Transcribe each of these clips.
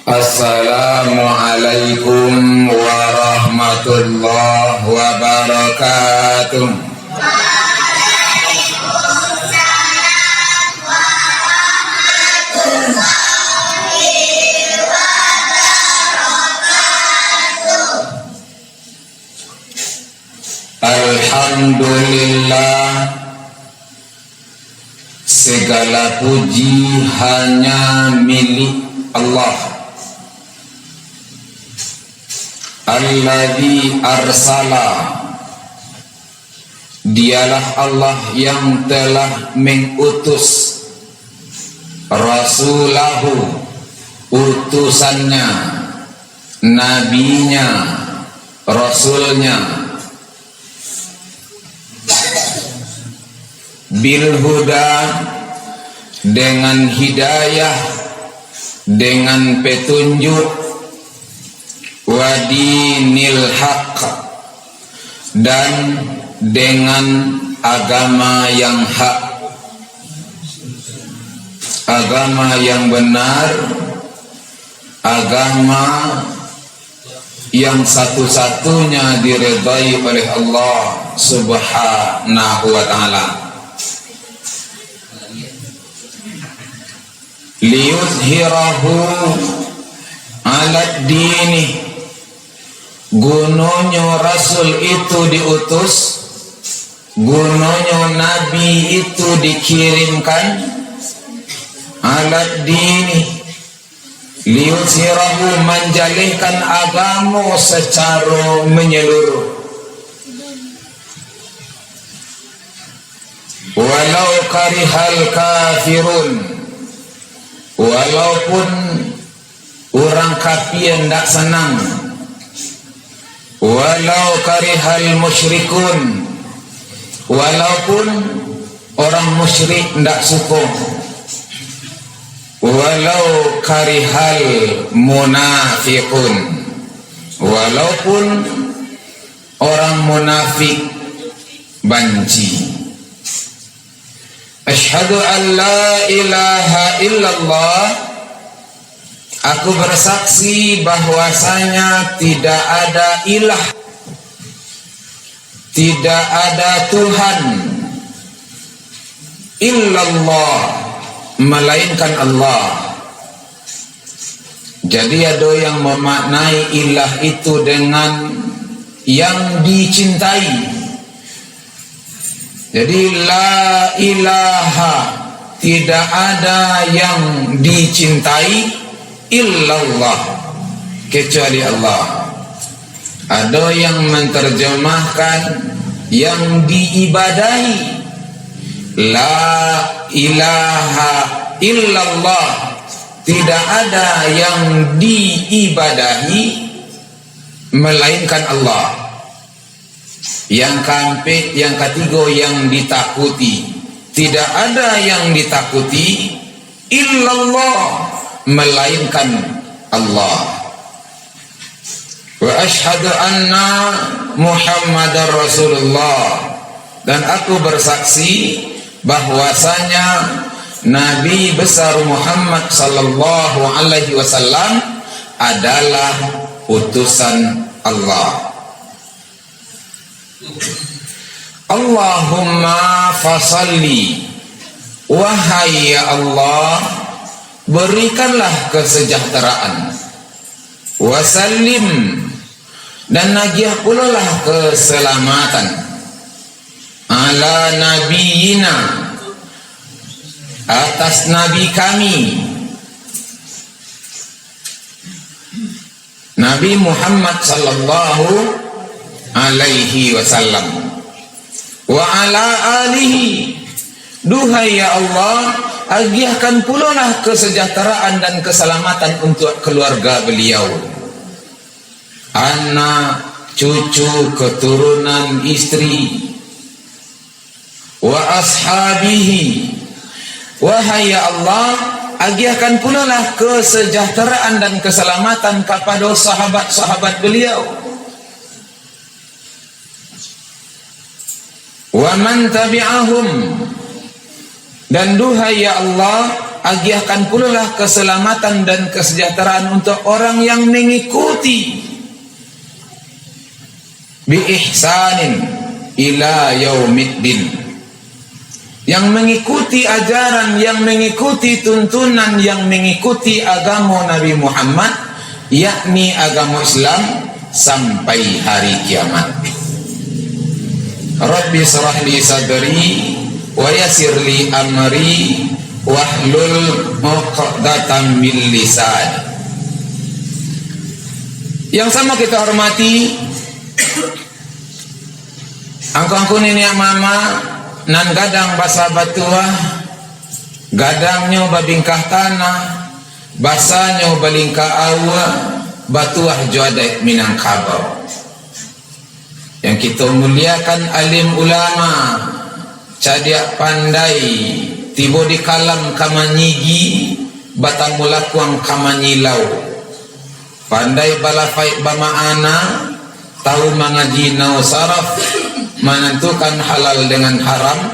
Assalamualaikum warahmatullahi wabarakatuh. Alhamdulillah, segala puji hanya milik Allah. Alladzi arsala, dialah Allah yang telah mengutus rasulahu, utusannya, nabinya, rasulnya, bil huda, dengan hidayah, dengan petunjuk, wa dinil haq, dan dengan agama yang hak, agama yang benar, agama yang satu-satunya diridai oleh Allah Subhanahu wa ta'ala. Liyuzhirahu ala dini, gunanya Rasul itu diutus, gunanya Nabi itu dikirimkan, alat dini, liyuzhirahu, menjalihkan agama secara menyeluruh, walau karihal kafirun, walaupun orang kafir tidak senang, walau karihal musyrikun, walaupun orang musyrik tidak suka, walau karihal munafiqun, walaupun orang munafik benci. Asyhadu an la ilaha illallah, aku bersaksi bahwasanya tidak ada ilah, tidak ada Tuhan, illallah, melainkan Allah. Jadi ada yang memaknai ilah itu dengan yang dicintai. Jadi la ilaha, tidak ada yang dicintai illallah, kecuali Allah. Ada yang menerjemahkan yang diibadahi, la ilaha illallah, tidak ada yang diibadahi melainkan Allah. Yang keempat, yang ketiga, yang ditakuti, tidak ada yang ditakuti illallah, melainkan Allah. Wa asyhadu anna Muhammadar Rasulullah, dan aku bersaksi bahwasanya Nabi besar Muhammad sallallahu alaihi wasallam adalah utusan Allah. Allahumma fasalli, wahai ya Allah, berikanlah kesejahteraan, wasallim, dan nagiah pula lah keselamatan, ala nabiyina, atas nabi kami, Nabi Muhammad sallallahu alaihi wasallam, wa ala alihi, duhai ya Allah, agiahkan pula lah kesejahteraan dan keselamatan untuk keluarga beliau, anak, cucu, keturunan, istri, wa ashabihi, wahai ya Allah, agiahkan pula lah kesejahteraan dan keselamatan kepada sahabat-sahabat beliau, wa man tabi'ahum, dan duhai ya Allah, agiahkan pula lah keselamatan dan kesejahteraan untuk orang yang mengikuti bi ihsanin ila yaumiddin, yang mengikuti ajaran, yang mengikuti tuntunan, yang mengikuti agama Nabi Muhammad, yakni agama Islam sampai hari kiamat. Rabbi shrah li sadri wa yassir li amri wahlul 'uqdatam min lisani. Yang sama kita hormati angkong ini mama nan gadang basa batuah, gadangnya babingkah tanah, basanya balingkah awa, batuah juadek Minangkabau. Yang kita muliakan alim ulama, cadiak pandai, tibo di kalam kamanyigi, batang mulakuang kamanyilau, pandai balafai bamaana, tahu mengaji nau saraf, menentukan halal dengan haram,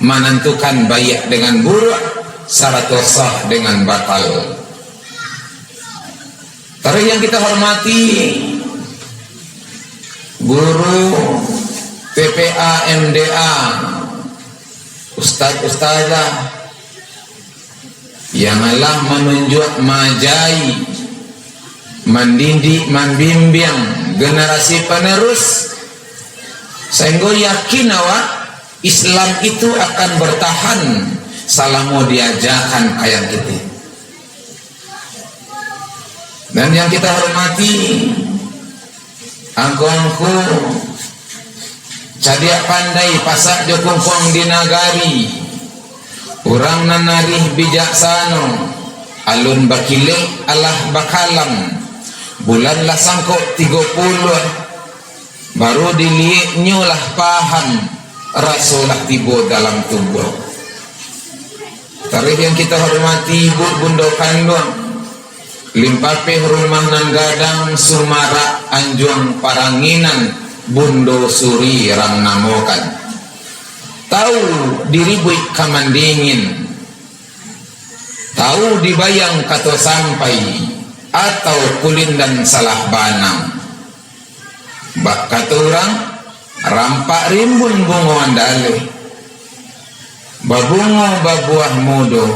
menentukan baik dengan buruk, syarat sah dengan batal. Terus yang kita hormati guru PPA MDA, ustaz-ustazah yang Allah menunjuk majai, mendidik, membimbing generasi penerus, sehingga yakin bahwa Islam itu akan bertahan selama diajarkan kayak gitu. Dan yang kita hormati angkongku cadiak pandai pasak jokongkong di nagari, orang nanarih bijaksana, alun bakile Allah bakalam, bulan lah sangkok 30, baru dilihatnya lah paham rasulah tiba dalam tubuh. Tarikh yang kita hormati ibu bunda kandung, limpapeh rumah nan gadang Sumara Anjuang Paranginan Bundo Suri rang namokan, tahu diribui kamandingin, tahu dibayang kato sampai atau kulindan salah banang, bak kata orang rampak rimbun bunga andale, babungo babuah mudo,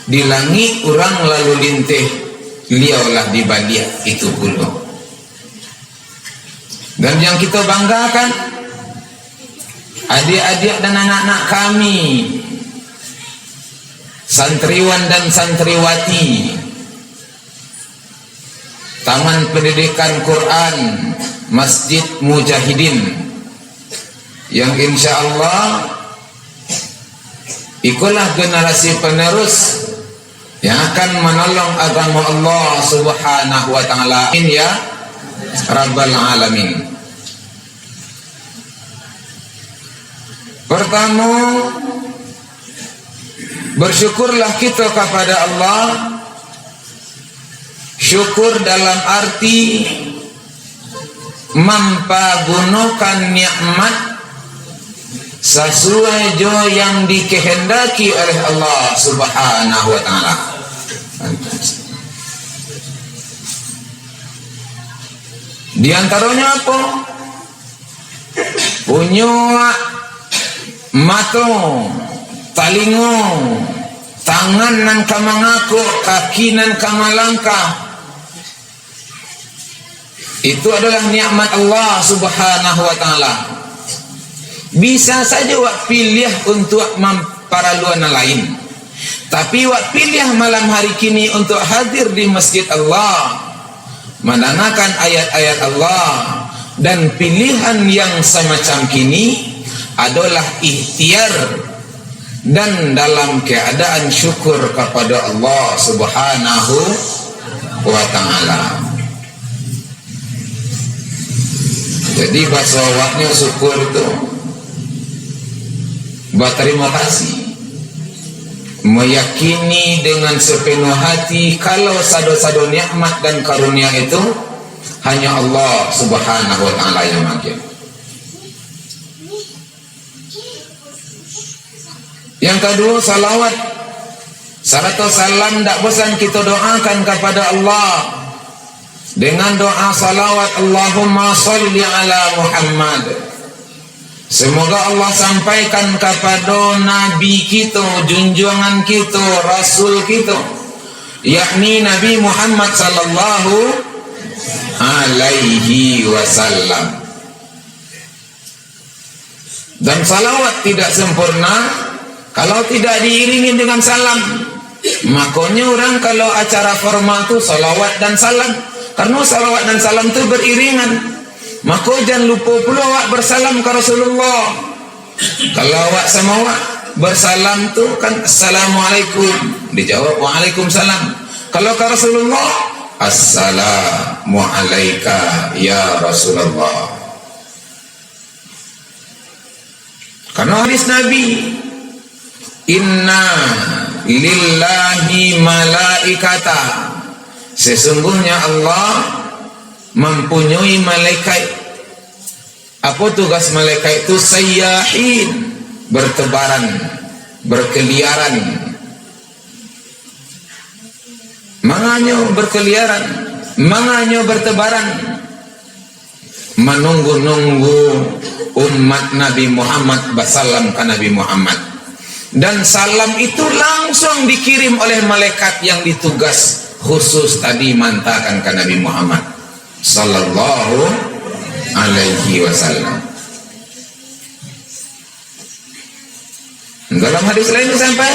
di langit orang lalu lintih, liaulah di baliak itu pula. Dan yang kita banggakan, adik-adik dan anak-anak kami, santriwan dan santriwati Taman Pendidikan Quran Masjid Mujahidin, yang insya Allah ikulah generasi penerus yang akan menolong agama Allah Subhanahu wa ta'ala, ya Rabbal Alamin. Pertama, bersyukurlah kita kepada Allah. Syukur dalam arti mempergunakan nikmat sesuai jo yang dikehendaki oleh Allah Subhanahu wa ta'ala. Di antaranya apa? Punya mata, talingo, tangan nan kamangaku, kaki nan kamalangkah. Itu adalah nikmat Allah Subhanahu wa ta'ala. Bisa saja wak pilih untuk memparaluan lain, tapi wak pilih malam hari kini untuk hadir di masjid Allah, mendengarkan ayat-ayat Allah. Dan pilihan yang semacam kini adalah ikhtiar dan dalam keadaan syukur kepada Allah Subhanahu wa ta'ala. Jadi bahasa awaknya syukur itu berterima kasih, meyakini dengan sepenuh hati kalau sado-sado nikmat dan karunia itu hanya Allah Subhanahu wa ta'ala yang memberi. Yang kedua, salawat Salatu salam tak bosan kita doakan kepada Allah dengan doa salawat Allahumma salli ala Muhammad. Semoga Allah sampaikan kepada Nabi kita, junjungan kita, Rasul kita, yakni Nabi Muhammad sallallahu alaihi wasallam. Dan salawat tidak sempurna kalau tidak diiringi dengan salam. Makanya orang kalau acara formal tu salawat dan salam, karena salawat dan salam tu beriringan. Maka jangan lupa pula awak bersalam ke Rasulullah. Kalau awak sama awak bersalam tu kan assalamualaikum, dijawab waalaikumsalam. Kalau ke Rasulullah, assalamu alayka ya Rasulullah. Karena hadis Nabi, inna lillahi malaikata, sesungguhnya Allah mempunyai malaikat. Apa tugas malaikat itu? Sayyahin, bertebaran, berkeliaran. Manganyo berkeliaran, manganyo bertebaran, menunggu-nunggu umat Nabi Muhammad basalam ke Nabi Muhammad. Dan salam itu langsung dikirim oleh malaikat yang ditugas khusus tadi mantakan ke Nabi Muhammad sallallahu alaihi wasallam. Dalam hadis lain sampai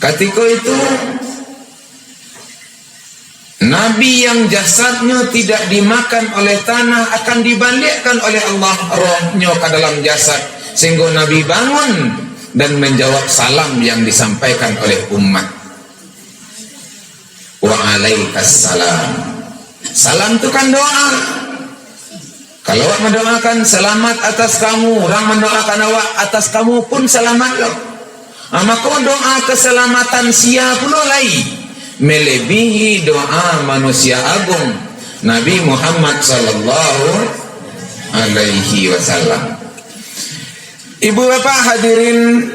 ketika itu Nabi yang jasadnya tidak dimakan oleh tanah akan dibalikkan oleh Allah rohnya ke dalam jasad, sehingga Nabi bangun dan menjawab salam yang disampaikan oleh umat. Wa alaikassalam. Salam itu kan doa. Kalau awak mendoakan selamat atas kamu, orang mendoakan awak atas kamu pun selamat loh. Maka doa keselamatan sia pula lain, melebihi doa manusia agung Nabi Muhammad sallallahu alaihi wasallam. Ibu bapak hadirin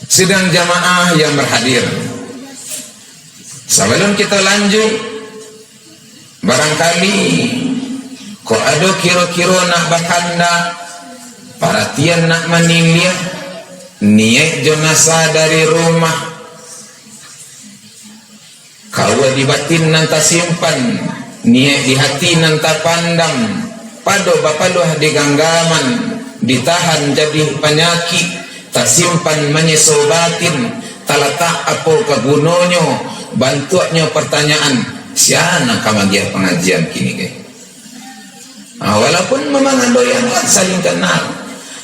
sidang jamaah yang berhadir, sebelum kita lanjut, barangkali kok ada kira-kira nak bakanda perhatian nak menilai niat jenazah dari rumah kau di batin nanta simpan, niat di hati nanta pandang, pado bapaluh di ganggaman, ditahan jadi penyakit, tak simpan menyesobatin, tak letak apa kegunonyo, bantuannya pertanyaan, siapa kamagian pengajian kini ke? Walaupun memang anda yang saling kenal,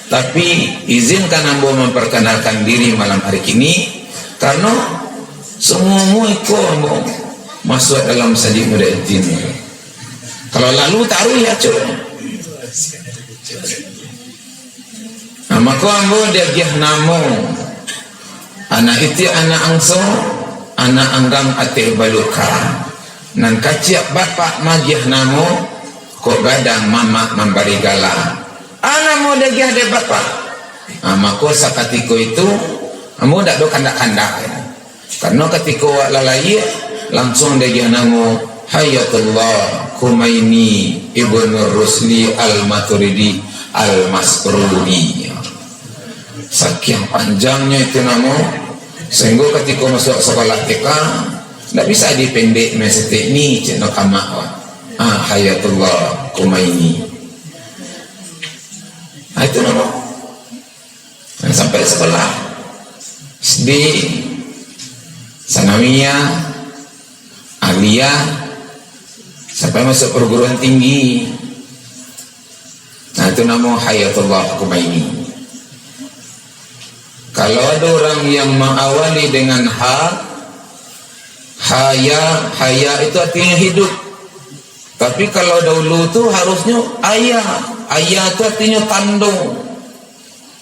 tapi izinkan ambo memperkenalkan diri malam hari ini, karena semua ikut ambo masuk dalam sajid muda izin. Kalau lalu taruh ya cuy. Maka ambo dia gih namo anak itu anak angso, anak anggang ate baluka, nan kaciak bapak magih namo kok gadang mama memberi gala. Anak mau dia gih de bapak. Maka sakatiko itu ambo dak do kandak-kandak. Karena ketika wak lalai langsung dia gih namo Hayatullah Khumaini Ibnu Rusli Al-Maturidi Al-Masruri. Sekian panjangnya itu nama, sehingga ketika masuk sekolah TK tidak bisa dipendek mesete ni cina kamak Hayatullah Khumaini. Itu nama. Dan sampai sekolah SD, Sanawiyah, Aliyah, sampai masuk perguruan tinggi. Nah itu nama Hayatullah Khumaini. Kalau ada orang yang mengawali dengan haya itu artinya hidup. Tapi kalau dahulu itu harusnya ayah itu artinya tando.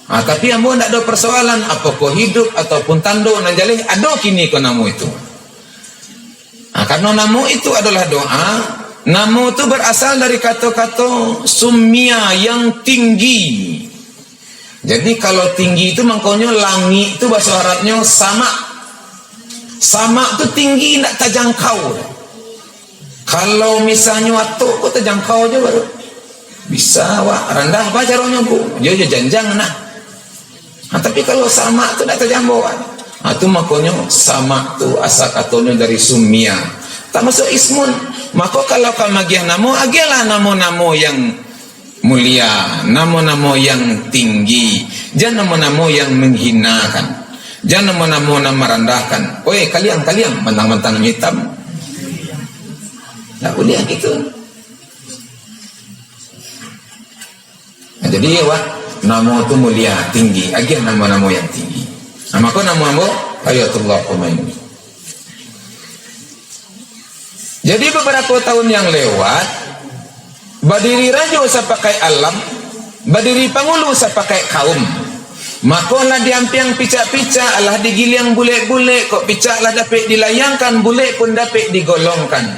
Tapi ambo tidak ada persoalan apakah hidup ataupun tando, nanjalih ada kini ke namu itu. Karena namu itu adalah doa. Namu itu berasal dari kata-kata sumia yang tinggi. Jadi kalau tinggi itu maknanya langit itu bahasa Arabnya sama. Sama tu tinggi tak terjangkau. Kalau misalnya waktu kau terjangkau je baru bisa wak rendah apa caranya bu? Dia janjang nah. Tapi kalau sama tu tak terjangkau kan? Tu makanya sama tu asal katanya dari sumia. Tak masuk ismun. Maka kalau kau magiah namo, agilah namo-namo yang mulia, namo-namo yang tinggi, jangan namo-namo yang menghinakan, jangan namo-namo yang merendahkan. Oi kalian mentang-mentang hitam, tak boleh gitu. Nah, jadi wah namo itu mulia, tinggi, agian namo-namo yang tinggi. Nah, maka namo-namo ayatullah kumaini. Jadi beberapa tahun yang lewat, badiri raja usah pakai alam, badiri pangulu usah pakai kaum. Maka lah diampiang picak-picak, alah digiliang bule-bule, kok picak lah dapat dilayangkan, bule pun dapat digolongkan.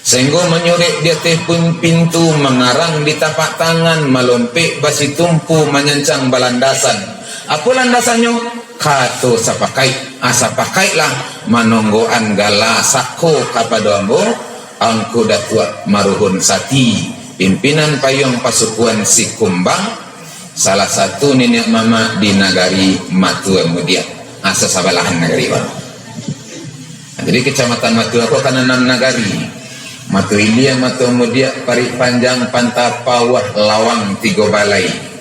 Sehingga menyurik di atas pun pintu, mengarang di tapak tangan, melompek basi tumpu, menyancang balandasan. Apa landasannya? Kato sapakai, asapakailah manonggoan gala sako kapada ambo, angku datua maruhun sati, pimpinan payung pasukuan si Kumbang, salah satu nenek mama di nagari Matua Mudia, asa sabalahan nagari baru. Jadi kecamatan Matua aku kan 6 nagari. Matua Ilia, Matua Mudia, Parik Panjang, Pantapawah, Lawang, 3 balai.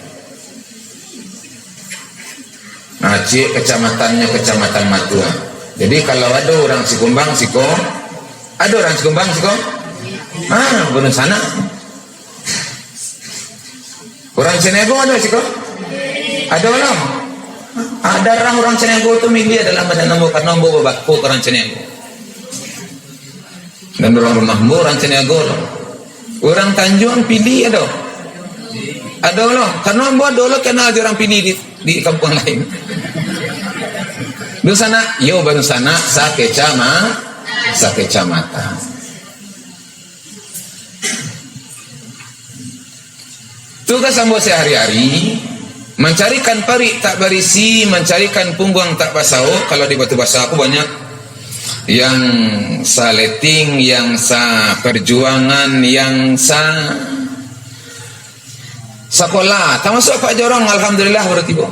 Aceh kecamatannya kecamatan Matua. Jadi kalau ada orang Sikumbang, Siko, ada orang Sikumbang, Siko, bunuh sana. Orang Senego ada Siko, ada orang. Ada orang Senego itu milih adalah badan nombor karena nombor babakku orang Senego. Dan orang rumahmu orang Senego. Orang Tanjung pilih ada. Ada orang karena nombor dulu kenal orang pilih di kampung lain. Di sana, yo baru sana sakecamatan. Tugas ambo sehari-hari mencarikan parik tak berisi, mencarikan punggung tak basau. Kalau di batu basau aku banyak yang saleting, yang sa perjuangan, yang sa sekolah. Termasuk Pak Jorong, alhamdulillah berarti bu.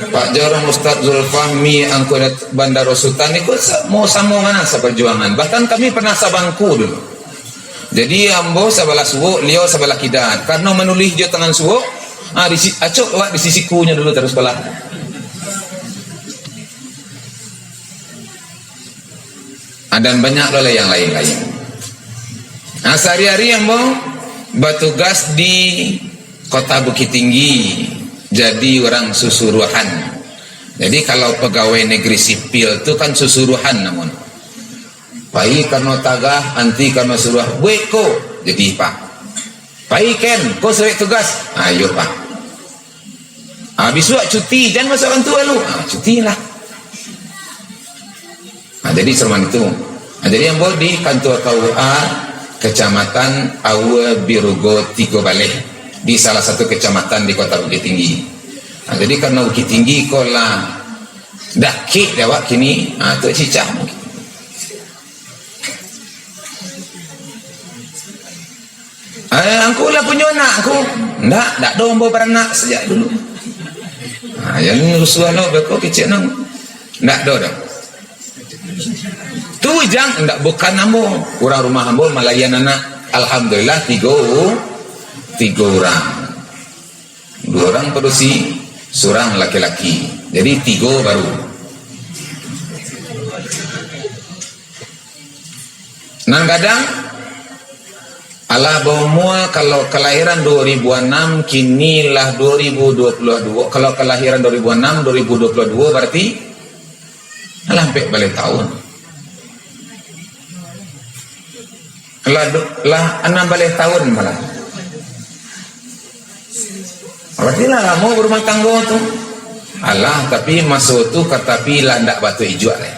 Pak Jorong, Ustaz Zulfahmi, Angkudat Bandar Sultan itu mau sama mana seperjuangan. Bahkan kami pernah sabangku dulu. Jadi ambo sebelah suwo, liau sebelah kidat. Karena menulis dia tangan suwo, di sisi kunya dulu terus belah. Dan banyak loh yang lain-lain. Nah, sehari-hari ambo bertugas di Kota Bukit Tinggi. Jadi orang susuruhan. Jadi kalau pegawai negeri sipil itu kan susuruhan namun. Pai karena tagah, anti karena suruh. Weko, jadi pak. Pai ken, kau serik tugas. Ayo pak. Habis cuti, jangan masuk orang tua lu. Cuti lah. Jadi seruan itu. Jadi yang boleh di kantor KUA Kecamatan Awa Birugo Tigo Baleh. Di salah satu kecamatan di Kota Bukit Tinggi. Jadi karena Bukit Tinggi kolah dakik dawak kini, tu cicah mungkin. Aku lah punya anak aku. Tak dombo beranak sejak dulu. Yang rusuh lo beko kecil nang. Tak do. Tu jang tak bukan ambo. Orang rumah ambo malayan anak. Alhamdulillah 3 orang. 2 orang produksi, seorang laki-laki. Jadi 3 baru. Nang kadang ala bawa kalau kelahiran 2006 kinilah 2022. Kalau kelahiran 2006 2022 berarti hampir balik tahun. Lah 6 balik tahun malah. Berarti lah mau berumah tangga tu. Alah tapi masuk tu kata pila ndak batu hijau lah.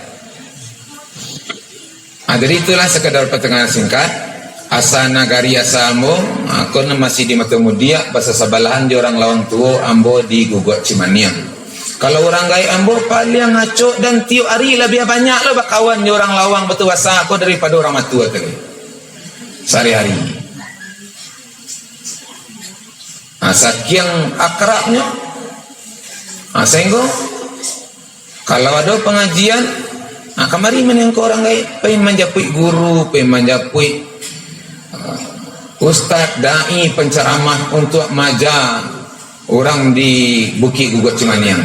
Jadi itulah sekadar pertengahan singkat. Asa nagari asa ambo, aku masih di Mata Mudia, bahasa sabalahan di orang lawang tua ambo di Gugot Cimaniang. Kalau orang gaya ambo paling ngaco dan tiup hari lebih banyak lo bakawan di orang lawang betul wasa aku daripada orang matua tadi. Sehari-hari. Saking akrabnya. Sehingga kalau ada pengajian, kemari menengok orang gaya, pengen menjapui guru, pengen menjapui ustaz, dai, penceramah untuk maja orang di Bukit Gugut Cimaniang.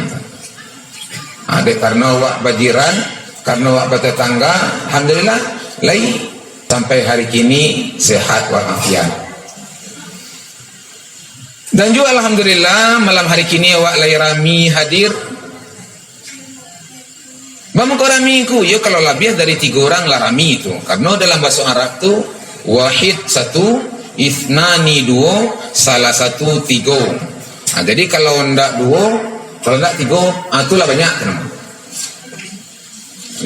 Ada karena wak bajiran, karena wak bertetangga, alhamdulillah, lai sampai hari kini sehat walafiat. Dan juga alhamdulillah malam hari kini wak lai rami hadir. Bamu ko rami ku, ya kalau lebih dari 3 orang lah rami itu. Karena dalam bahasa Arab tu wahid 1, ithnani 2, salah 1 3. Jadi kalau ndak 2, kalau ndak 3, itulah banyak.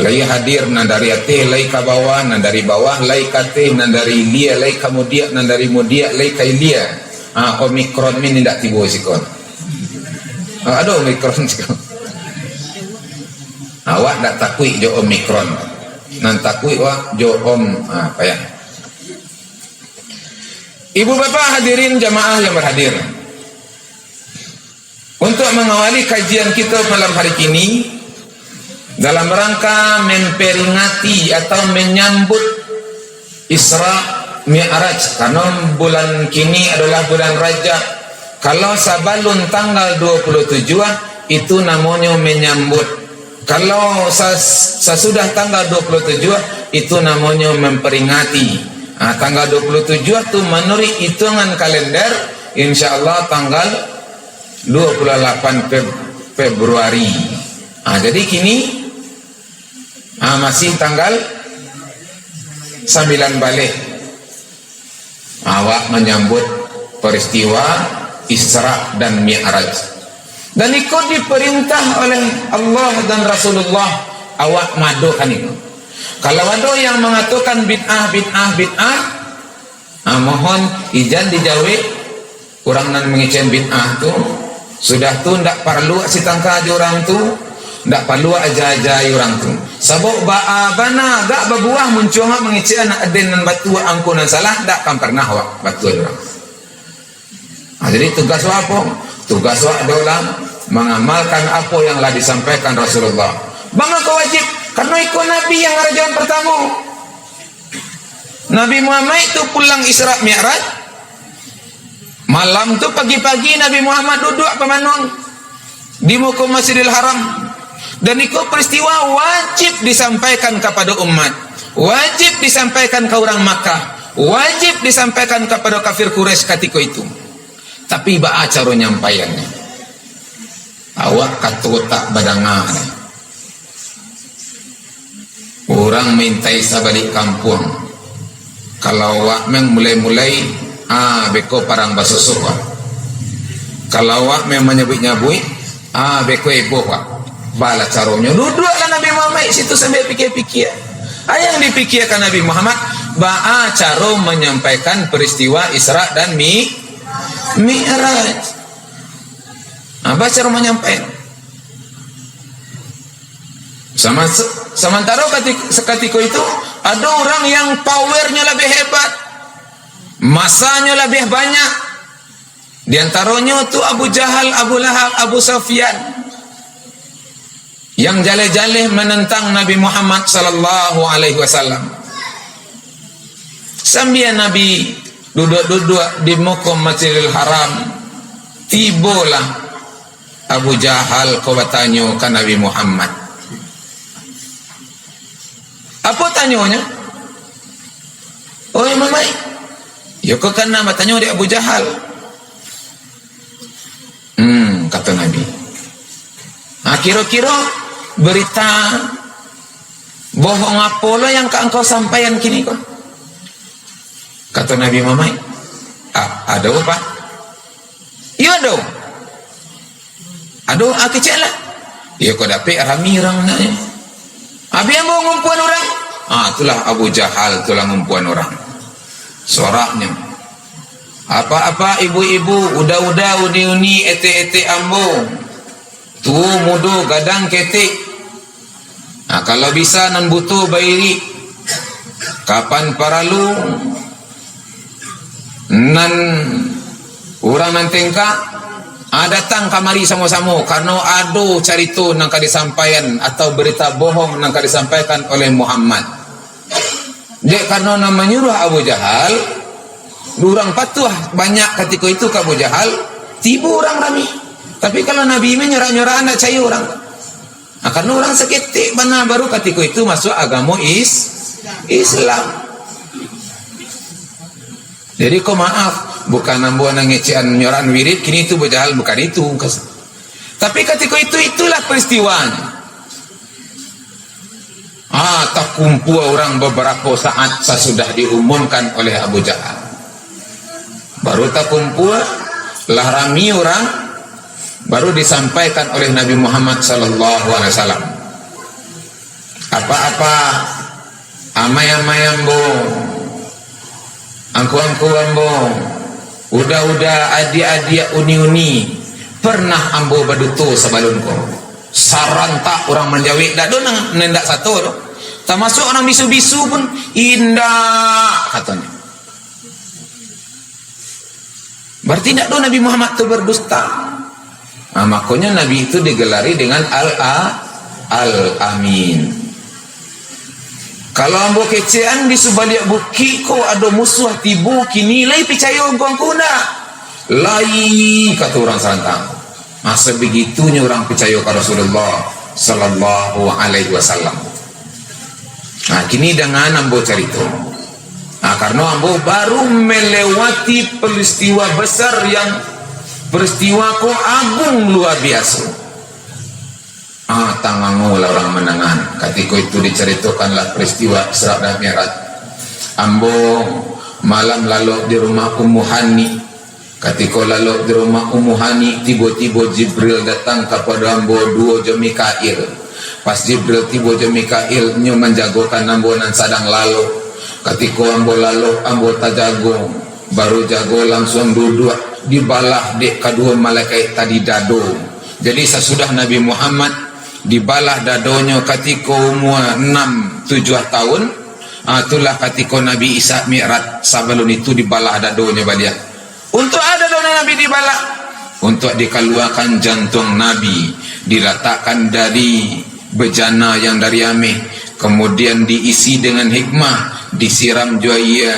Lai hadir nan dari ate, lai ka bawah, nan dari bawah, lai kate, nan dari lia, lai kemudian, nan dari mudia, lai kai lia. Omikron ini ndak tibo sikon. Ada omikron sikon. Awak ndak takui jo omikron. Nan takui wak jo apa ya? Ibu bapak hadirin jamaah yang berhadir. Untuk mengawali kajian kita malam hari ini dalam rangka memperingati atau menyambut Isra Mi'raj, karena bulan kini adalah bulan Rajab. Kalau sabalun tanggal 27 itu namanya menyambut. Kalau sesudah tanggal 27 itu namanya memperingati. Tanggal 27 itu menurut hitungan kalender insyaallah tanggal 28 Februari. Jadi kini masih tanggal 9 balik. Awak menyambut peristiwa Isra dan Mi'raj. Dan ikut diperintah oleh Allah dan Rasulullah awak madukan itu. Kalau ada yang mengatakan bid'ah, mohon izin dijauhi. Orang nan mengicen bid'ah tu sudah tu ndak perlu si tangka aja orang tu, ndak perlu aja orang tu. Sabok bana gak berbuah muncul mengicen aden nan batu angkunan salah ndak kan pernah wak batu orang. Jadi tugas apa? Tugas wak adalah mengamalkan apa yang telah disampaikan Rasulullah. Bangga kau wajib karena ikut Nabi yang rajawan pertama. Nabi Muhammad itu pulang Isra Mi'raj. Malam tu pagi-pagi Nabi Muhammad duduk pemanung di muka Masjidil Haram. Dan itu peristiwa wajib disampaikan kepada umat, wajib disampaikan ke orang Makkah, wajib disampaikan kepada kafir Quraisy ketika itu. Tapi ba'a cara nyampaiannya. Awak katutak badangan. Orang mintai sabalik kampung. Kalau awak mulai-mulai beko parang basusuka. Kalau awak menyebut-nyebut beko ibu pak. Bala caranya duduklah Nabi Muhammad situ sambil pikir-pikir. Yang dipikirkan Nabi Muhammad ba'a cara menyampaikan peristiwa Isra dan Mi'raj. Apa cara menyampaikan? Sementara ketika itu ada orang yang powernya lebih hebat, masanya lebih banyak. Di antaranya itu Abu Jahal, Abu Lahab, Abu Sufyan yang jaleh-jaleh menentang Nabi Muhammad sallallahu alaihi wasallam. Sambil Nabi duduk-duduk di muka Masjidil Haram, tibalah Abu Jahal kau bertanya ke Nabi Muhammad. Apa tanyanya? Oh Muhammad, ya kau kan nama tanya di Abu Jahal. Kata Nabi. Kira-kira berita bohong apa lo yang engkau sampaikan kini kau? Kata Nabi Muhammad, ada apa? Iya ada. Aduh, kecil lah. Ya kau dapat rami orang nak. Abi yang mau ngumpuan orang. Itulah Abu Jahal, itulah ngumpuan orang. Soraknya. Apa-apa ibu-ibu, udah-udah, uni-uni, ete-ete ambo. tu mudo gadang ketik. Kalau bisa nan butuh bairi kapan paralu nan orang nan tengka datang kamari sama-sama karena ado carito nang disampaikan atau berita bohong nang disampaikan oleh Muhammad. Dek karena nama menyuruh Abu Jahal, orang patuh banyak ketika itu ke Abu Jahal, tiba orang rami. Tapi kalau Nabi menyerah-nyerah anak caya orang. Karena orang seketik mana baru ketika itu masuk agama Islam. Jadi kau maaf, bukan nambuan ngecean nyoran wirid, kini itu Abu Jahal bukan itu. Tapi ketika itulah peristiwanya. Tak kumpul orang beberapa saat sesudah diumumkan oleh Abu Jahal. Baru tak kumpul, lah rami orang, baru disampaikan oleh Nabi Muhammad SAW. Apa-apa, amai-amai ambo, angku-angku ambo, udah-udah adik-adik uni-uni, pernah ambo baduto sebalunku. Sarantak orang menjawab, tak ada nendak satu. Termasuk orang bisu-bisu pun indah katanya. Berarti tidak ada Nabi Muhammad itu berdusta. Makanya Nabi itu digelari dengan Al-Amin. Kalau ambo kecean di subalik buki ko ada musuh tibu kini lai percaya engkau nak lai kata orang serantang. Masa begitunya orang percaya kepada Rasulullah sallallahu alaihi wasallam. Kini dengan ambo cerita. Karena ambo baru melewati peristiwa besar yang peristiwa ko agung luar biasa. Tangangulah orang menangan. Ketika itu diceritakanlah peristiwa Isra dan Mi'raj. Ambo malam lalu di rumah Ummu Hani. Ketika lalu di rumah Ummu Hani, tiba-tiba Jibril datang kepada ambo dua je Mikail. Pas Jibril tiba je Mikail nyo menjagokan ambo nan sadang lalu. Ketika ambo lalu, ambo tak jago, baru jago langsung duduk di balah dek kedua malaikat tadi dado. Jadi sesudah Nabi Muhammad dibalah dadonya ketika umur 6-7 tahun, itulah ketika Nabi Isa Mi'raj sebelum itu dibalah dadonya balia. Untuk ada dona Nabi dibalah, untuk dikeluarkan jantung Nabi, diletakkan dari bejana yang dari ameh, kemudian diisi dengan hikmah, disiram jaya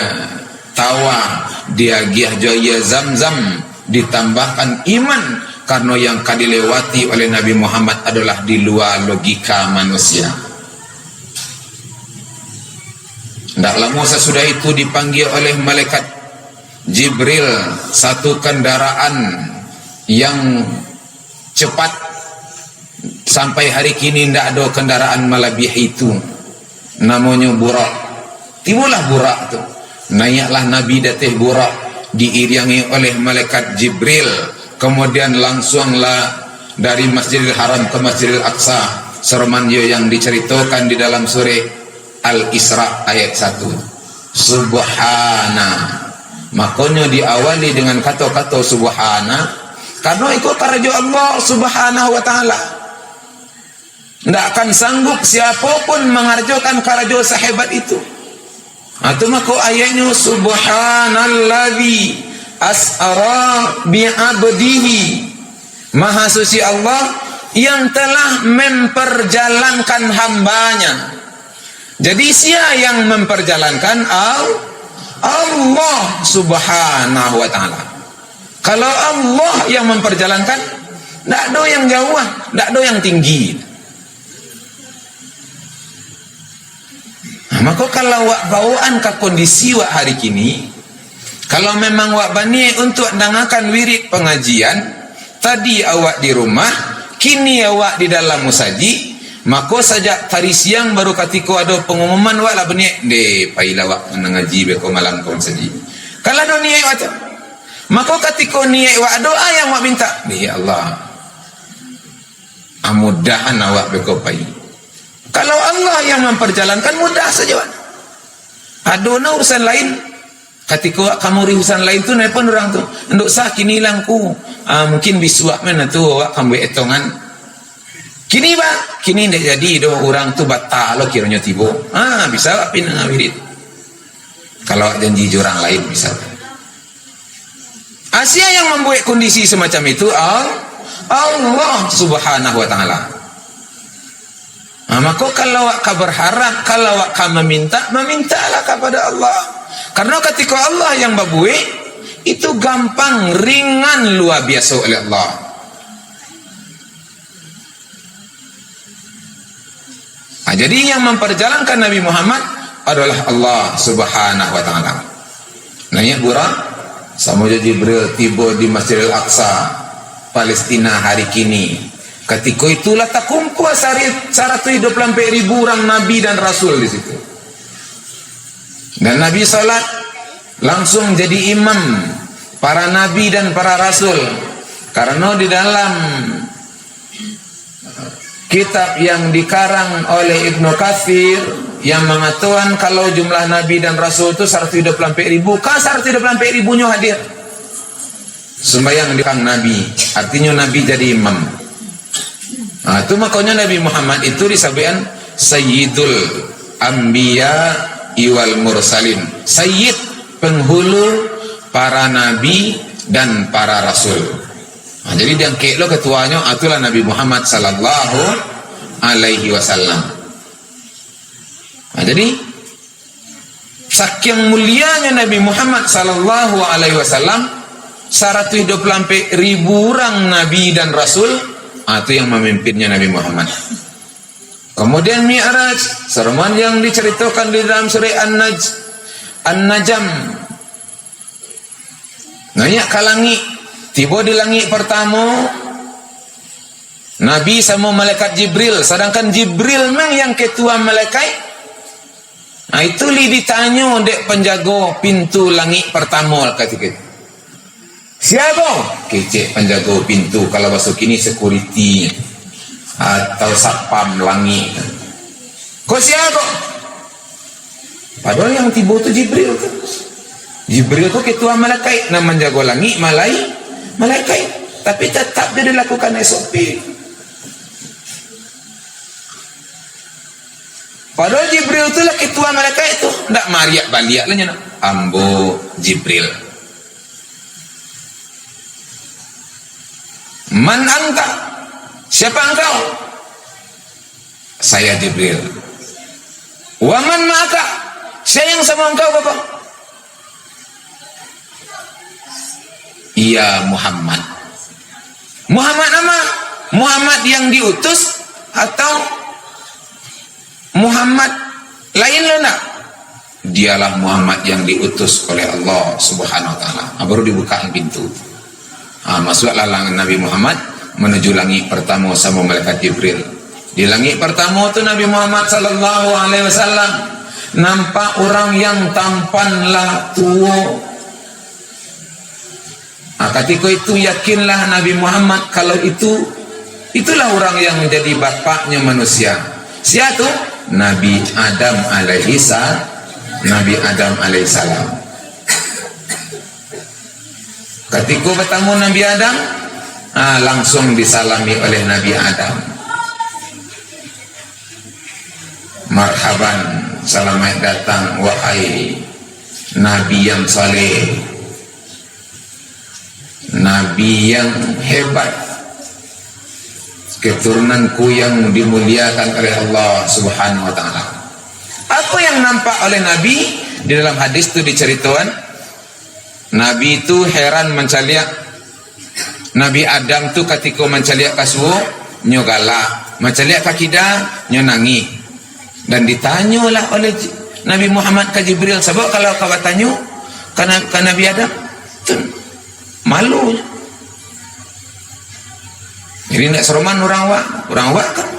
tawa, diagiah jaya zam-zam, ditambahkan iman, karena yang dilewati oleh Nabi Muhammad adalah di luar logika manusia. Tidak lama sesudah itu dipanggil oleh malaikat Jibril satu kendaraan yang cepat, sampai hari kini tidak ada kendaraan melebihi itu, namanya Burak. Tibalah Burak itu, naiklah Nabi datang Burak, diiringi oleh malaikat Jibril, kemudian langsunglah dari Masjidil Haram ke Masjidil Aqsa, sermanyo yang diceritakan di dalam surah Al-Isra ayat 1. Subhana, makanya diawali dengan kata-kata subhana, karena ikut karajo Allah subhanahu wa ta'ala. Tidak akan sanggup siapapun mengarjokan karajo sahabat itu. Itu maka ayatnya subhanalladzi as'ara bi'abdihi, maha suci Allah yang telah memperjalankan hambanya. Jadi siapa yang memperjalankan? Allah subhanahu wa ta'ala. Kalau Allah yang memperjalankan, tidak ada yang jauh, tidak ada yang tinggi. Maka kalau wak bawaan ke kondisi wak hari kini, kalau memang wak bani untuk dengarkan wirid pengajian, tadi awak di rumah, kini awak di dalam musaji, maka sejak tadi siang baru ketika ada pengumuman wak lah bani, deh pailah wak mengaji beko malam kau musaji. Kalau ada niat wak, maka ketika niat wak doa yang wak minta, ya Allah, mudahan awak beko pai. Kalau Allah yang memperjalankan, mudah saja. Ada urusan lain. Ketika kamu urusan lain tu, nelpon orang tu, nduk sah kini langku. Mungkin bisuak mana tu awak kamu etongan. Kini ndak jadi do orang tu batal lo kiranya tibo. Bisa lah pindah wirid. Kalau janji orang lain bisa. Asia yang membuat kondisi semacam itu Allah Subhanahu wa taala. Maka kalau ka berharap, kalau ka memintalah kepada Allah. Karena ketika Allah yang babuik itu gampang, ringan, luar biasa oleh Allah. Jadi yang memperjalankan Nabi Muhammad adalah Allah Subhanahu wa taala. Nanya burang sama Jibril tiba di Masjidil Aqsa Palestina hari kini. Ketika itulah tak kumpul 124,000 orang Nabi dan Rasul di situ. Dan Nabi salat langsung jadi imam para Nabi dan para Rasul. Karena di dalam kitab yang dikarang oleh Ibnu Katsir yang mengatakan kalau jumlah Nabi dan Rasul itu 124,000, kan 124,000 hadir sembahyang di belakang Nabi, artinya Nabi jadi imam. Itu makanya Nabi Muhammad itu disebutkan Sayyidul Anbiya wal Mursalin, Sayyid, penghulu para Nabi dan para Rasul. Jadi diangkat lo ketuanya itulah Nabi Muhammad sallallahu alaihi wasallam. Jadi saking mulianya Nabi Muhammad sallallahu alaihi wasallam, 124,000 orang Nabi dan Rasul, itu yang memimpinnya Nabi Muhammad. Kemudian Mi'raj, sermon yang diceritakan di dalam surah An-Najm. Nanya ke langit, tiba di langit pertama Nabi sama malaikat Jibril, sedangkan Jibril memang yang ketua malaikat. Itu ditanya dek penjaga pintu langit pertama ketika itu. Siapa? Kecek penjaga pintu, kalau masuk kini security atau satpam langit. Kok siapa? Padahal yang tiba itu Jibril kan. Jibril itu ketua malaikat, nama menjaga langit malaikat, tapi tetap dia dilakukan SOP. Padahal Jibril itu lah ketua malaikat itu, ndak mariak baliak lah nyana. Ambo Jibril. Man anta? Siapa engkau? Saya Jibril. Wa man ma'aka? Saya yang sama engkau Bapak? Iya Muhammad. Muhammad nama? Muhammad yang diutus atau Muhammad lain lo nak? Dialah Muhammad yang diutus oleh Allah Subhanahu wa taala. Baru dibukakan pintu. Masuklah Nabi Muhammad menuju langit pertama sama malaikat Jibril. Di langit pertama tu Nabi Muhammad sallallahu alaihi wasallam nampak orang yang tampanlah tua. Ketika itu yakinlah Nabi Muhammad kalau itulah orang yang menjadi bapaknya manusia. Siapa tu? Nabi Adam alaihissalam. Ketika bertemu Nabi Adam, langsung disalami oleh Nabi Adam. Marhaban, selamat datang wahai Nabi yang saleh, Nabi yang hebat, keturunanku yang dimuliakan oleh Allah Subhanahu wa taala. Apa yang nampak oleh Nabi di dalam hadis itu diceritakan, Nabi itu heran mencaliak. Nabi Adam tu ketika mencaliak kasur nyo galak, mencaliak kakida nyo nangis. Dan ditanyalah oleh Nabi Muhammad ke Jibril, sebab kalau kau bertanya ke Nabi Adam tu malu. Jadi nak seroman orang wak kan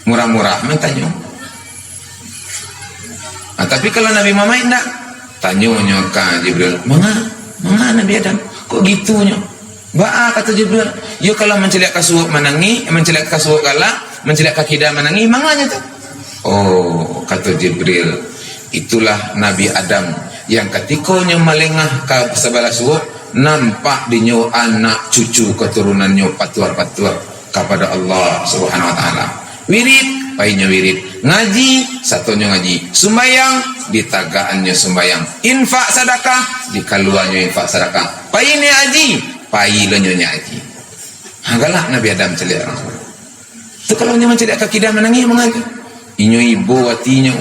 murah-murah mentanya. Tapi kalau Nabi Muhammad tak tanya ke Jibril, mana Nabi Adam kok gitunya? Kata Jibril, yo kalau menceliak kasuk menangi, menceliak kasuk galak, menceliak kakidah menangi, manganya tu. Oh, kata Jibril, itulah Nabi Adam yang ketikanya melengah ke sebelah suuk, nampak dinyo anak cucu keturunannya patuar-patuar. kepada Allah Subhanahu wa taala. Wirid, painya wirid. Ngaji, satunya ngaji. Sembayang, ditagaannya sembayang. Infak sedekah, dikaluannya infak sedekah. Paine haji, pailenya haji. Hanggalah Nabi Adam celik orang. Tu kalau nyaman celik akidah menangi mengaji. Inyo ibu hatinya.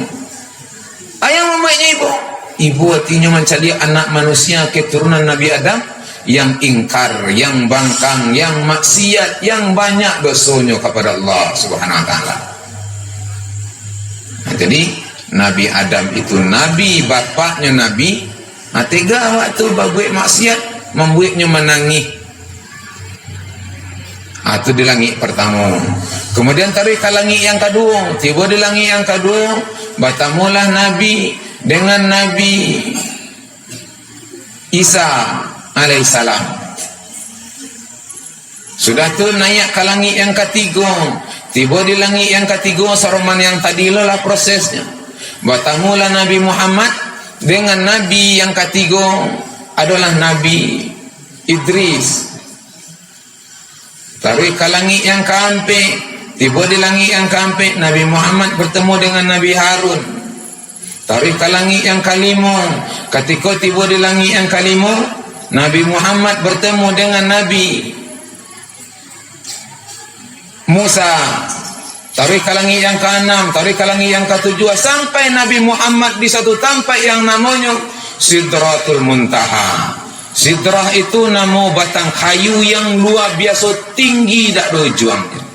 Ayang mamanya ibu. Ibu hatinya mencari anak manusia keturunan Nabi Adam yang ingkar, yang bangkang, yang maksiat, yang banyak dosanya kepada Allah Subhanahu wa taala. Nah, jadi Nabi Adam itu nabi, bapaknya nabi. Nah, tega waktu babuik maksiat membuatnya menangis. Itu di langit pertama. Kemudian tarik ke langit yang kedua. Tiba di langit yang kedua, bertemulah Nabi dengan Nabi Isa alaihissalam. Sudah tu naik ke langit yang ketiga. Tiba di langit yang ketiga, seroman yang tadi lah prosesnya. Bertemulah Nabi Muhammad dengan Nabi yang ketiga adalah Nabi Idris. Tarik ke langit yang keempat. Tiba di langit yang keempat, Nabi Muhammad bertemu dengan Nabi Harun. Tarik ke langit yang kelima. Ketika tiba di langit yang kelima, Nabi Muhammad bertemu dengan Nabi Musa. Tarik ke langit yang keenam, tarik ke langit yang ketujuh, sampai Nabi Muhammad di satu tempat yang namanya Sidratul Muntaha. Sidrah itu nama batang kayu yang luar biasa tinggi tak dojuang.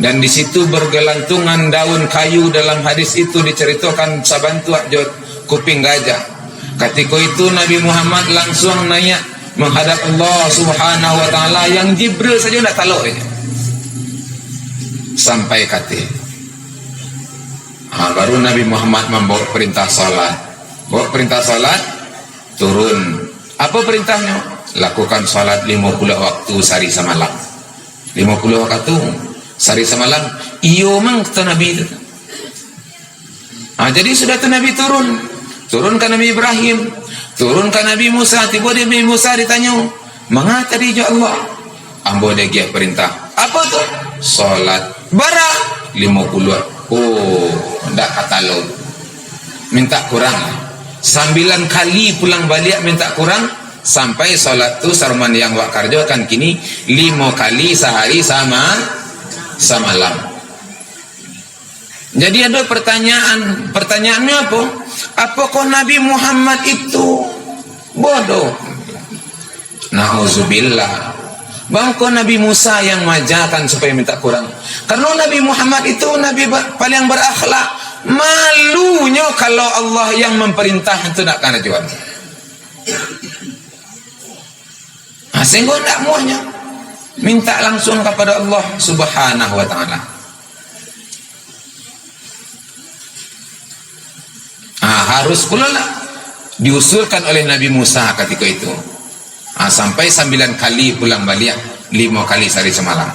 Dan di situ bergelantungan daun kayu. Dalam hadis itu diceritakan sabantu ajot kuping gajah. Ketika itu Nabi Muhammad langsung naik menghadap Allah Subhanahu wa taala yang Jibril saja tidak taluk aja. Sampai kata. Baru Nabi Muhammad membawa perintah salat. Bawa perintah salat, turun. Apa perintahnya? Lakukan salat 50 waktu sehari semalam. 50 waktu sehari semalam. Iyo mang kata Nabi itu. Jadi sudah tu Nabi turun. Turun ke Nabi Ibrahim. Turun ke Nabi Musa. Tiba di Nabi Musa ditanya, mengapa tadi ya Allah? Ambo dia gia perintah. Apa tu? Salat. Bara 50. Oh, ndak kata lo. Minta kurang. 9 kali pulang balik minta kurang, sampai salat tu sarman yang wak karjo kan kini 5 kali sehari sama semalam. Jadi ada pertanyaannya apa? Apakah Nabi Muhammad itu bodoh? Nauzubillah. Bangko Nabi Musa yang majakan supaya minta kurang. Karena Nabi Muhammad itu Nabi paling berakhlak. Malunya kalau Allah yang memerintah itu nak kena jual. Sehingga tak muahnya minta langsung kepada Allah Subhanahu wa taala. Harus pula lah diusulkan oleh Nabi Musa ketika itu. Sampai 9 kali pulang balik, 5 kali sehari semalam.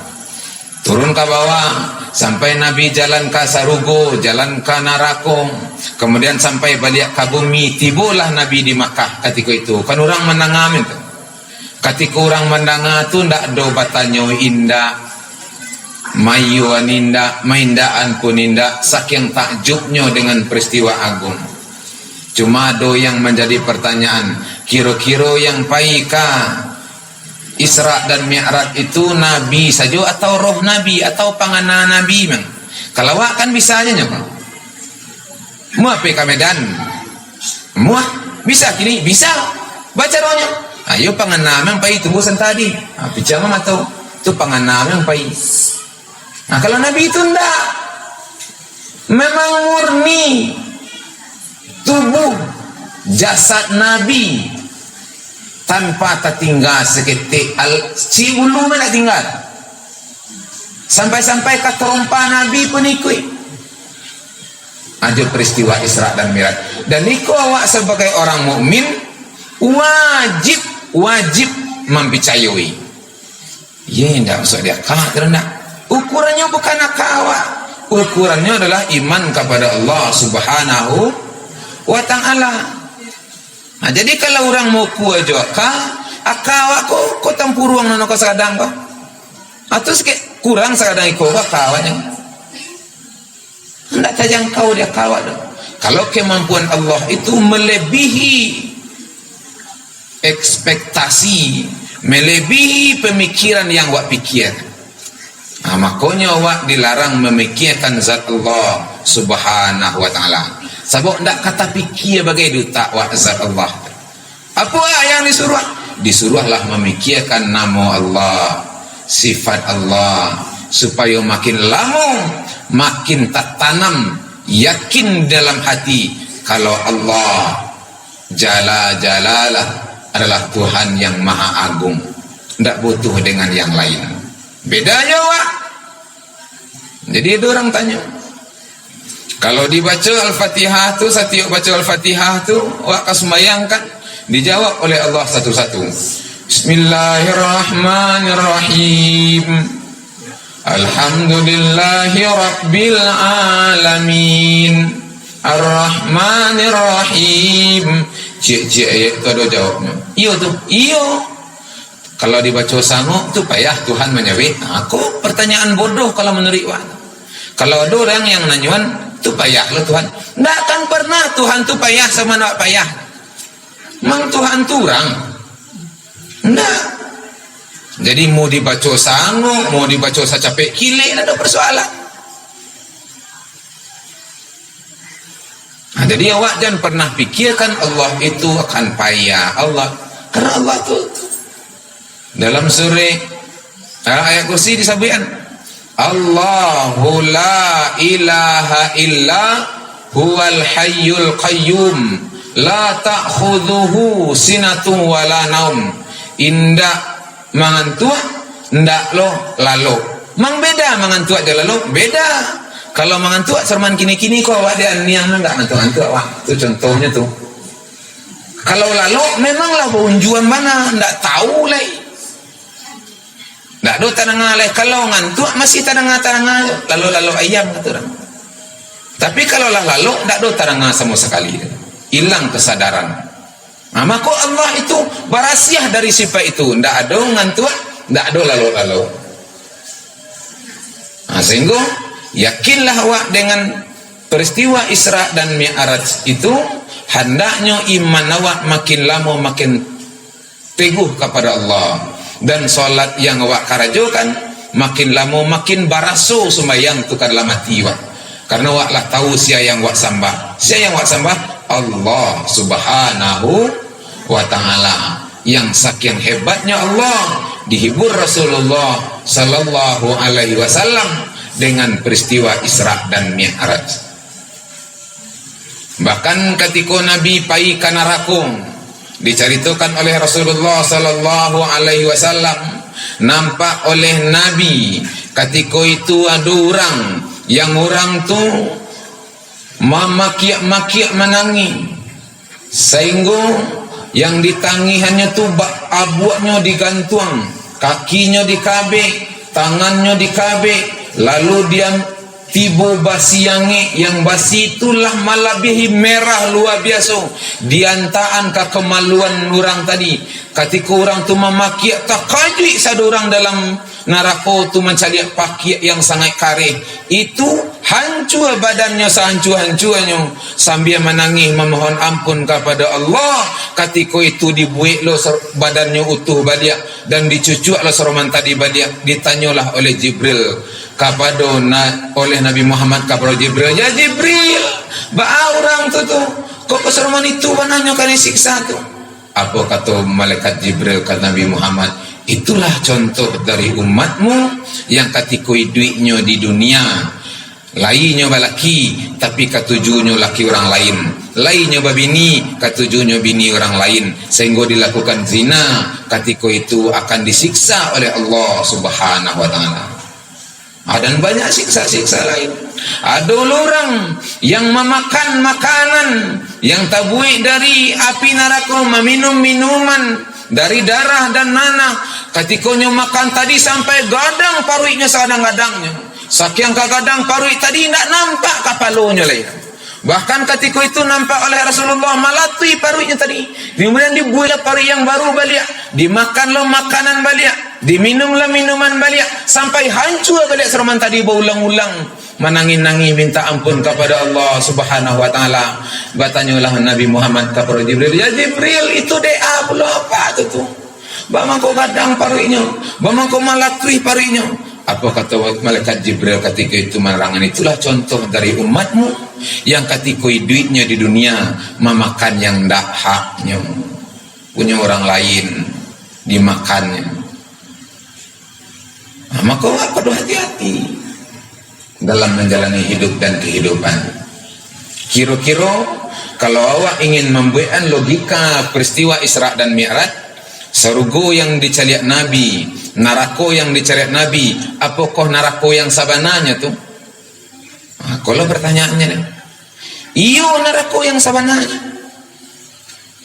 Turun ke bawah sampai Nabi jalan ke Sarugo, jalan ke Narakong, kemudian sampai balik ke bumi. Tibalah Nabi di Makkah ketika itu. Kan orang menangam itu. Ketika orang menangam tu ndak do batanyo indah, mayuan indah, maindaan pun indah, saking takjubnya dengan peristiwa agung. Cuma do yang menjadi pertanyaan, kira-kira yang paika Isra dan Mi'raj itu Nabi saja atau roh Nabi atau pangana Nabi man? Kalau kan bisa aja nyok. Muah PK Medan. Muah bisa kini bisa. Baca rohnya. Ayo pangana mang pai tubusan tadi. Bicara mah tahu itu pangana mang pai. Kalau Nabi itu ndak. Memang murni tubuh jasad Nabi tanpa tertinggal seketik si ulu mana tinggal sampai-sampai ke terompa Nabi pun ikut aja peristiwa Isra dan Mi'raj. Dan iku awak sebagai orang mukmin wajib mempercayai. Ya ndak maksud dia karena ukurannya bukan awak, ukurannya adalah iman kepada Allah Subhanahu wa taala. Jadi kalau orang mau kuat juga, akawak ko tampuruang nano kasadang ko. Atus ke kurang sekadang ikut kawatnya. Tidak terjangkau dia kawat. Kalau kemampuan Allah itu melebihi ekspektasi, melebihi pemikiran yang awak pikir. Makanya awak dilarang memikirkan zat Allah subhanahu wa ta'ala. Sebab tidak kata pikir bagai duta awak zat Allah. Apa yang disuruh? Disuruhlah memikirkan nama Allah, sifat Allah, supaya makin lama makin tertanam yakin dalam hati kalau Allah Jalla Jalalah adalah Tuhan yang Maha Agung, tidak butuh dengan yang lain. Bedanya wak. Jadi ada orang tanya, kalau dibaca Al-Fatihah tu, setiap baca Al-Fatihah tu wak kasmayangkan, dijawab oleh Allah satu-satu. Bismillahirrahmanirrahim. Alhamdulillahi Rabbil Alamin, Ar-Rahmanir-Rahim. Cik-cik ayat tu ada jawabnya. Iyo tu, iyo. Kalau dibaca sanggup tu payah Tuhan menyebut. Aku pertanyaan bodoh kalau menurut wak. Kalau ada orang yang nanyuan tu payah lah Tuhan. Tak akan pernah Tuhan tu payah sama nak payah. Memang Tuhan tu orang. Tak. Jadi mau dibaca sanggup, mau dibaca secapek kilik, ada persoalan. Jadi awak jangan pernah pikirkan Allah itu akan payah. Allah, karena Allah itu dalam surah ayat kursi disebutkan, Allahu la ilaha illa huwal hayyul qayyum la ta'khudhuhu sinatun wala naum. Indak mangantua ndak lo lalu. Mang beda mangantua je lalu, beda. Kalau mangantua serman kini-kini kau awak dia niang ndak mantua wah. Tu contohnya tu. Kalau lalu memanglah unjuan mana ndak tahu lai. Ndak do tanang lai. Kalau ngantua masih tanang lalu ayam kata orang. Tapi kalau lalu ndak do tanang sama sekali. Hilang kesadaran. Maka Allah itu berasiah dari sifat itu. Tidak ada ngantuk, tidak ada lalu-lalu. Sehingga yakinlah awak dengan peristiwa Isra dan Mi'raj itu, hendaknya iman awak makin lama makin teguh kepada Allah. Dan solat yang awak karajokan makin lama makin baraso sembahyang tu ke dalam hati awak. Karena awak lah tahu siapa yang awak sembah. Siapa yang awak sembah? Allah subhanahu wa ta'ala. Yang saking hebatnya Allah dihibur Rasulullah sallallahu alaihi wasallam dengan peristiwa Isra dan Mi'raj. Bahkan ketika Nabi pai ka neraka, diceritakan oleh Rasulullah sallallahu alaihi wasallam, nampak oleh Nabi ketika itu ada orang yang orang tu memakiak-makiak menangis, sehingga yang ditangihannya tu abuaknya digantung, kakinya dikabek, tangannya dikabek, lalu dia tiba basi yang basi itulah malabihi merah luar biasa diantaan ke kemaluan orang tadi. Ketika orang tu memakiak tak kajik satu orang dalam neraka tu mencari pakiak yang sangat karih, itu hancur badannya sehancur-hancurnya sambil menangis memohon ampun kepada Allah. Ketika itu dibuik lo badannya utuh balik dan dicucuk lo seroman tadi balik. Ditanyalah oleh Jibril kepada oleh Nabi Muhammad kepada Jibril, ya Jibril, ba orang tu kok keseroman itu bananya kan siksa tu. Apa kata malaikat Jibril kata Nabi Muhammad, itulah contoh dari umatmu yang ketika duitnya di dunia lainnya balaki tapi ketujuhnya laki orang lain, lainnya babini ketujuhnya bini orang lain, sehingga dilakukan zina, ketika itu akan disiksa oleh Allah subhanahu wa ta'ala. Dan banyak siksa-siksa lain. Ada orang yang memakan makanan yang tabuik dari api neraka, meminum minuman dari darah dan nanah. Ketikanya makan tadi sampai gadang paruiknya sekadang-gadangnya. Saking kagadang paruik tadi tidak nampak kapalonya lain. Bahkan ketika itu nampak oleh Rasulullah malatui paruiknya tadi. Kemudian dibuatlah paruik yang baru balik. Dimakanlah makanan balik. Diminumlah minuman balik sampai hancur balik seroman tadi berulang-ulang menangi-nangi minta ampun kepada Allah Subhanahu wa taala. Bertanyalah Nabi Muhammad kepada Jibril, "Ya Jibril, itu doa pula apa tu? Bamangko kadang parinya, bamangko malatui parinya." Apa kata malaikat Jibril ketika itu menerangan, itulah contoh dari umatmu yang ketika duitnya di dunia memakan yang tidak haknya, punya orang lain dimakannya. Maka awak perlu hati-hati dalam menjalani hidup dan kehidupan. Kira-kira kalau awak ingin membuatkan logika peristiwa Isra dan Mi'raj, surga yang dicariat Nabi, neraka yang dicariat Nabi, apakah neraka yang sabananya tu? Kalau pertanyaannya ni, iyo neraka yang sabananya.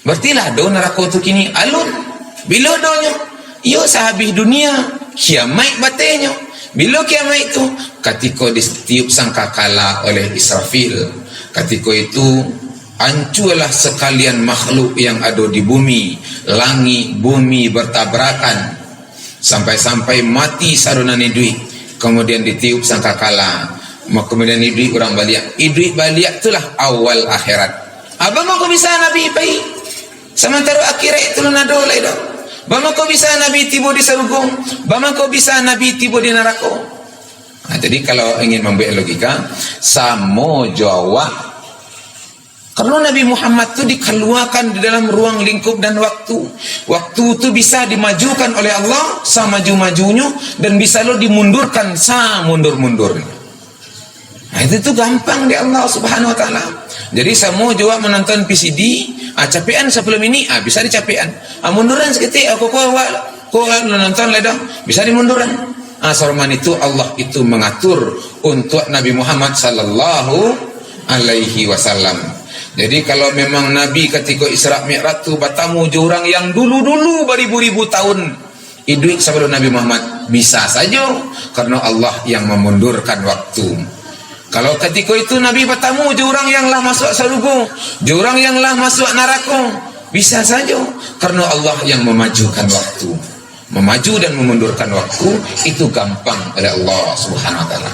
Berartilah do neraka tu kini alun. Bila donya? Iyo sehabis dunia kiamat batenya. Bila kiamat itu? Ketika ditiup sangkakala oleh Israfil. Ketika itu hancurlah sekalian makhluk yang ada di bumi. Langit bumi bertabrakan sampai-sampai mati sarunani duit. Kemudian ditiup sangkakala. Kemudian duit orang balik. Duit balik itulah awal akhirat. Abang kau bisa Nabi baik. Sementara akhirat itu nado lai dah. Bagaimana kau bisa Nabi tiba di surga? Bagaimana kau bisa Nabi tiba di neraka? Jadi kalau ingin membuat logika, sama jawab. Karena Nabi Muhammad itu dikeluarkan di dalam ruang lingkup dan waktu. Waktu itu bisa dimajukan oleh Allah samaju-majunya, dan bisa lo dimundurkan mundur-mundurnya. Nah, itu gampang di Allah Subhanahu wa taala. Jadi semua jawab menonton PCD, capean sebelum ini, bisa dicapean. Munduran seketik, kau nonton ledah, bisa dimunduran. Sorman itu Allah itu mengatur untuk Nabi Muhammad sallallahu alaihi wasallam. Jadi kalau memang Nabi ketika Isra Mi'raj tu bertemu orang yang dulu-dulu beribu-ribu tahun hidup sebelum Nabi Muhammad, bisa saja karena Allah yang memundurkan waktu. Kalau ketika itu Nabi bertemu orang yang lah masuk surga, orang yang lah masuk neraka, bisa saja karena Allah yang memajukan waktu. Memaju dan memundurkan waktu itu gampang oleh Allah Subhanahu wa taala.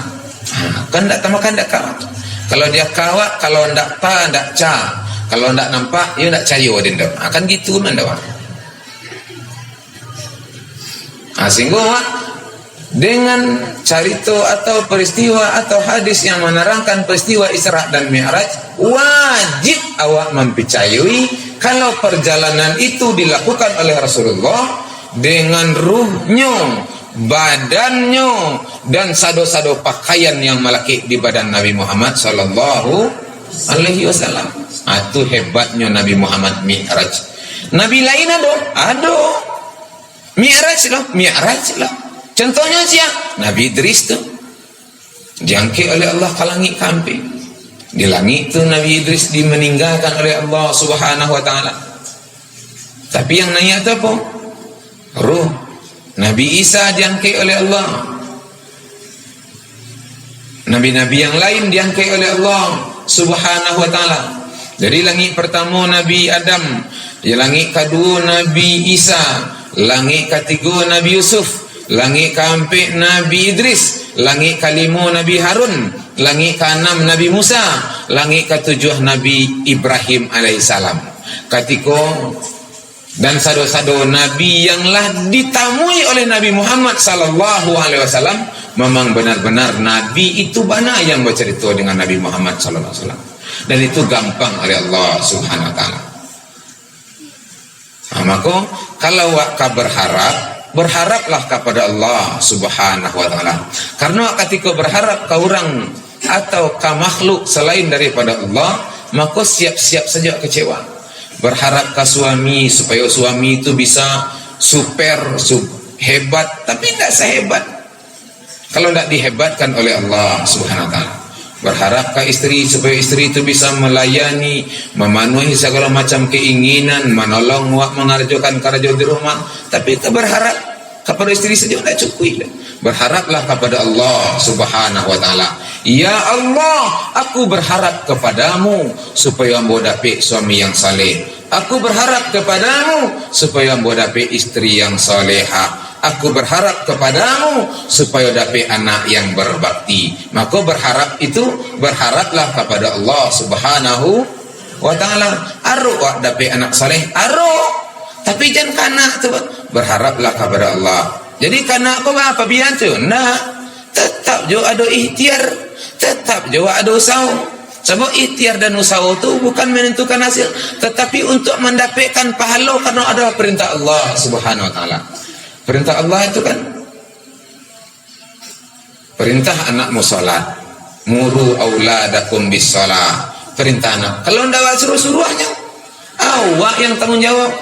Kan ndak tamakan ndak kawat. Kalau dia kawat, kalau ndak pa ndak ca, kalau ndak nampak dia ndak cayo dendam. Akan gitu mendawa. Sehingga dengan cerita atau peristiwa atau hadis yang menerangkan peristiwa Isra dan Mi'raj, wajib awak mempercayai kalau perjalanan itu dilakukan oleh Rasulullah dengan ruhnya, badannya, dan sado-sado pakaian yang melekit di badan Nabi Muhammad sallallahu alaihi wasallam. Itu hebatnya Nabi Muhammad Mi'raj. Nabi lain ada Mi'raj lah. Contohnya siapa? Nabi Idris tu diangkat oleh Allah ke langit kamping. Di langit tu Nabi Idris dimeninggalkan oleh Allah Subhanahu wa taala. Tapi yang naik tu apa? Ruh. Nabi Isa diangkat oleh Allah. Nabi-nabi yang lain diangkat oleh Allah Subhanahu wa taala. Dari langit pertama Nabi Adam, di langit kedua Nabi Isa, langit ketiga Nabi Yusuf, langit keempat Nabi Idris, langit kelima Nabi Harun, langit keenam Nabi Musa, langit ketujuh Nabi Ibrahim alaihissalam. Ketika dan sado-sado Nabi yang lah ditamui oleh Nabi Muhammad sallallahu alaihi wasallam, memang benar-benar Nabi itu banyak yang bercerita dengan Nabi Muhammad sallallahu alaihi wasallam, dan itu gampang oleh Allah Subhanahu wa taala. Maka kalau wak berharaplah kepada Allah Subhanahu wa taala. Karena ketika berharap ke orang atau ke makhluk selain daripada Allah, maka siap-siap saja kecewa. Berharap ke suami supaya suami itu bisa hebat, tapi tidak sehebat kalau tidak dihebatkan oleh Allah Subhanahu wa taala. Berharap ke istri supaya istri itu bisa melayani, memenuhi segala macam keinginan, menolong, mengerjakan kerja di rumah, tapi kita berharap kepada istri saja tidak cukup. Berharaplah kepada Allah Subhanahu wa taala. Ya Allah, aku berharap kepadamu supaya ambo dapat suami yang saleh. Aku berharap kepadamu supaya ambo dapat istri yang salehah. aku berharap kepadamu supaya dapat anak yang berbakti. Maka berharaplah kepada Allah Subhanahu wa ta'ala. Aruk wak dapat anak saleh, aruk. Tapi jangan kanak tu, berharaplah kepada Allah. Jadi kanak kau apa biar tu? Nah, tetap jo ada ikhtiar, tetap jo ada usaha. Sebab ikhtiar dan usaha itu bukan menentukan hasil, tetapi untuk mendapatkan pahala karena ada perintah Allah Subhanahu wa ta'ala. Perintah Allah itu kan perintah anakmu salat, muru auladakum bis shalah. Perintah anak. Kalau ndak suruh-suruhnya, awak yang tanggung jawab.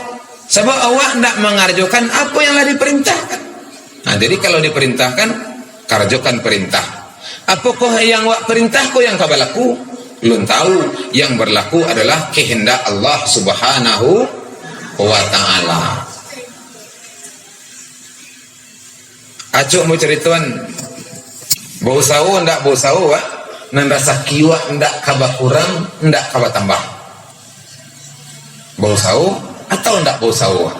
Sebab awak ndak mengarjokan apa yang lah diperintahkan. Nah, jadi kalau diperintahkan, karjokan perintah. Apakah yang awak perintah kau yang kau berlaku? Belum tahu. Yang berlaku adalah kehendak Allah Subhanahu wa ta'ala. Acuk mau cerituan bau sawo ndak bau sawo wa? Nan rasa kiwa ndak kaba kurang, ndak kaba tambah. Bau sawo atau ndak bau sawo?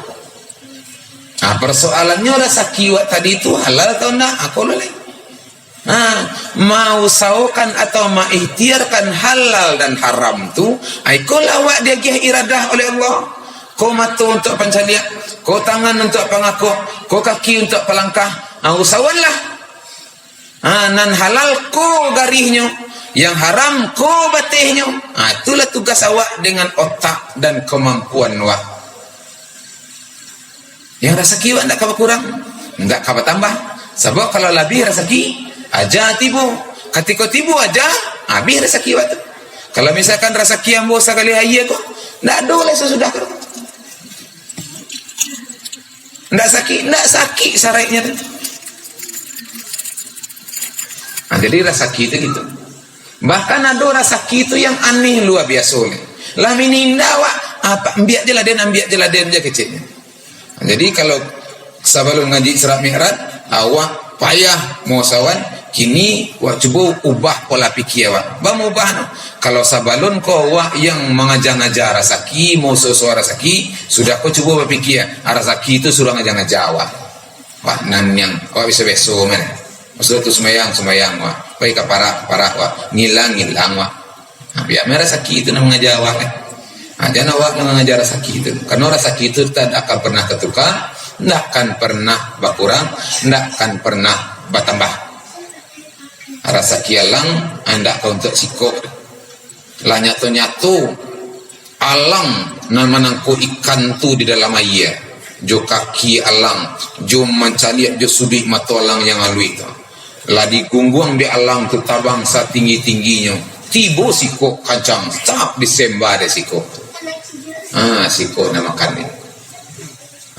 Nah, persoalannya rasa kiwa tadi itu halal atau ndak? Aku leleh. Nah, mau saukan atau mengikhtiarkan halal dan haram tu, aikul awak dia gih iradah oleh Allah. Kau mata untuk pencaliak, kau tangan untuk pengakuk, kau kaki untuk pelangkah. Usahawanlah. Nan halal kau garihnya, yang haram kau batihnya. Itulah tugas awak dengan otak dan kemampuan awak. Yang rezeki awak tidak kabar kurang, tidak kabar tambah. Sebab kalau lebih rezeki aja tibu, ketika tibu aja habis rezeki waktu. Kalau misalkan rezeki yang bosa kali ayah kok, tidak boleh sesudah kau. Tidak sakit syaratnya. Nah, jadi rezeki itu gitu. Bahkan ada rezeki itu yang aneh luar biasa. Lah mininda wak apa ambiak jeladen je kecilnya. Nah, jadi kalau sebelum ngaji Isra Mi'raj awak payah mau sawan. Kini wak cuba ubah pola pikir wak. Ubah no. Kalau sabalun kau wak yang mengajar-ngajar rasaki, mau sesuara rasaki, sudah kau cuba berpikir, rasaki itu suruh ngajar-ngajar wak. Wak nan yang wak bisa beso mana. Maksudnya tu semayang wak. Baik parah wak. Ngilang wak. Nah, biar rasaki itu nak mengajar wak kan. Nah, jangan wak nak mengajar rasaki itu. Karena rasaki itu tidak akan pernah ketukar, tidak akan pernah berkurang, tidak akan pernah bertambah. Rasa kialang anda kau untuk sikok lah nyatu alang nama nangko ikan tu di dalam air jo kaki alang jo mencaliak jo sudih mata alang yang alui itu lah digungguang di alang tu tabang sa tinggi-tingginya tibo sikok kacang tak disembah ada sikok sikok nama makan ni.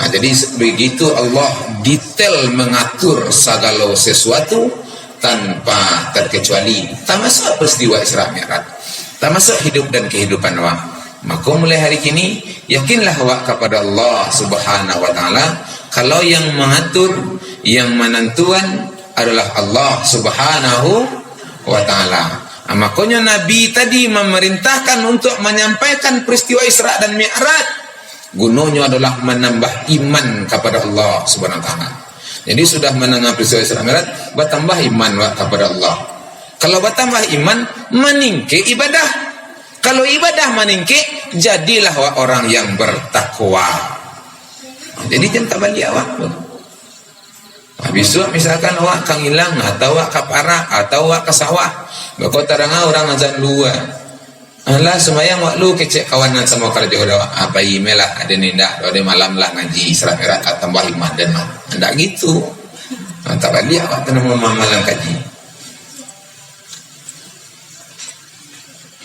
Jadi begitu Allah detail mengatur segala sesuatu tanpa terkecuali, termasuk peristiwa Isra Mi'raj, termasuk hidup dan kehidupan awak. Maka mulai hari kini yakinlah awak kepada Allah Subhanahu wa ta'ala. Kalau yang mengatur, yang menentukan adalah Allah Subhanahu wa ta'ala. Makanya Nabi tadi memerintahkan untuk menyampaikan peristiwa Isra dan Mi'raj. Gunanya adalah menambah iman kepada Allah Subhanahu wa ta'ala. Jadi sudah mendengar peristiwa Isra Mi'raj, bertambah iman kepada Allah. Kalau bertambah iman, meningkat ibadah. Kalau ibadah meningkat, jadilah orang yang bertakwa. Jadi jangan tak balik awak. Habis itu misalkan awak kang hilang, atau awak kapara, atau awak ke sawah. Bakal terangah orang azan dua. Allah semayang wak lu kecek kawanan sama kerja udah apa email lah ada nindak ada malam lah ngaji Isra Mi'raj tambah iman dan man tidak gitu tak balik awak tenang malam kaji.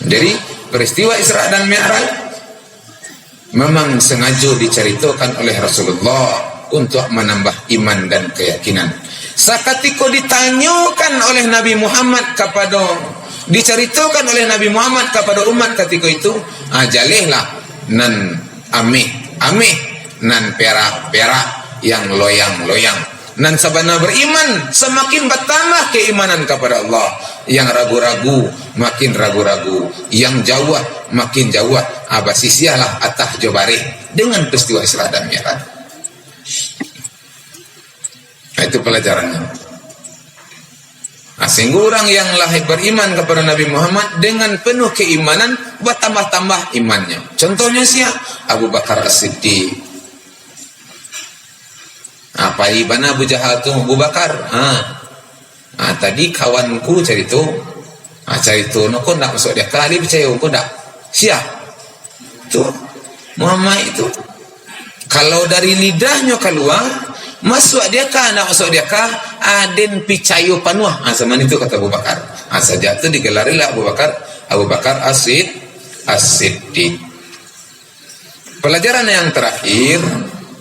Jadi peristiwa Isra dan Mi'raj memang sengaja diceritakan oleh Rasulullah untuk menambah iman dan keyakinan. Seketika ditanyakan oleh Nabi Muhammad diceritakan oleh Nabi Muhammad kepada umat ketika itu, jalihlah nan amih nan perak yang loyang nan sabana beriman semakin bertambah keimanan kepada Allah, yang ragu-ragu makin ragu-ragu, yang jauh makin jauh. Abasisialah atah jabari dengan peristiwa Isra dan Mi'raj. Nah, itu pelajarannya. Nah, sehingga orang yang lahir beriman kepada Nabi Muhammad dengan penuh keimanan bertambah-tambah imannya. Contohnya siapa? Abu Bakar As-Siddiq. Apa ibana Abu Jahal tu? Abu Bakar. Tadi kawanku cerita. Cerita no kau nak masuk dia kali percaya kau tak? Siap. Tu Muhammad itu. Kalau dari lidahnya keluar, masuk dia kah nak masuk dia kah? Aden picayo panuah. Sama itu kata Abu Bakar. Saja tu digelarilah Abu Bakar As-Siddiq. Pelajaran yang terakhir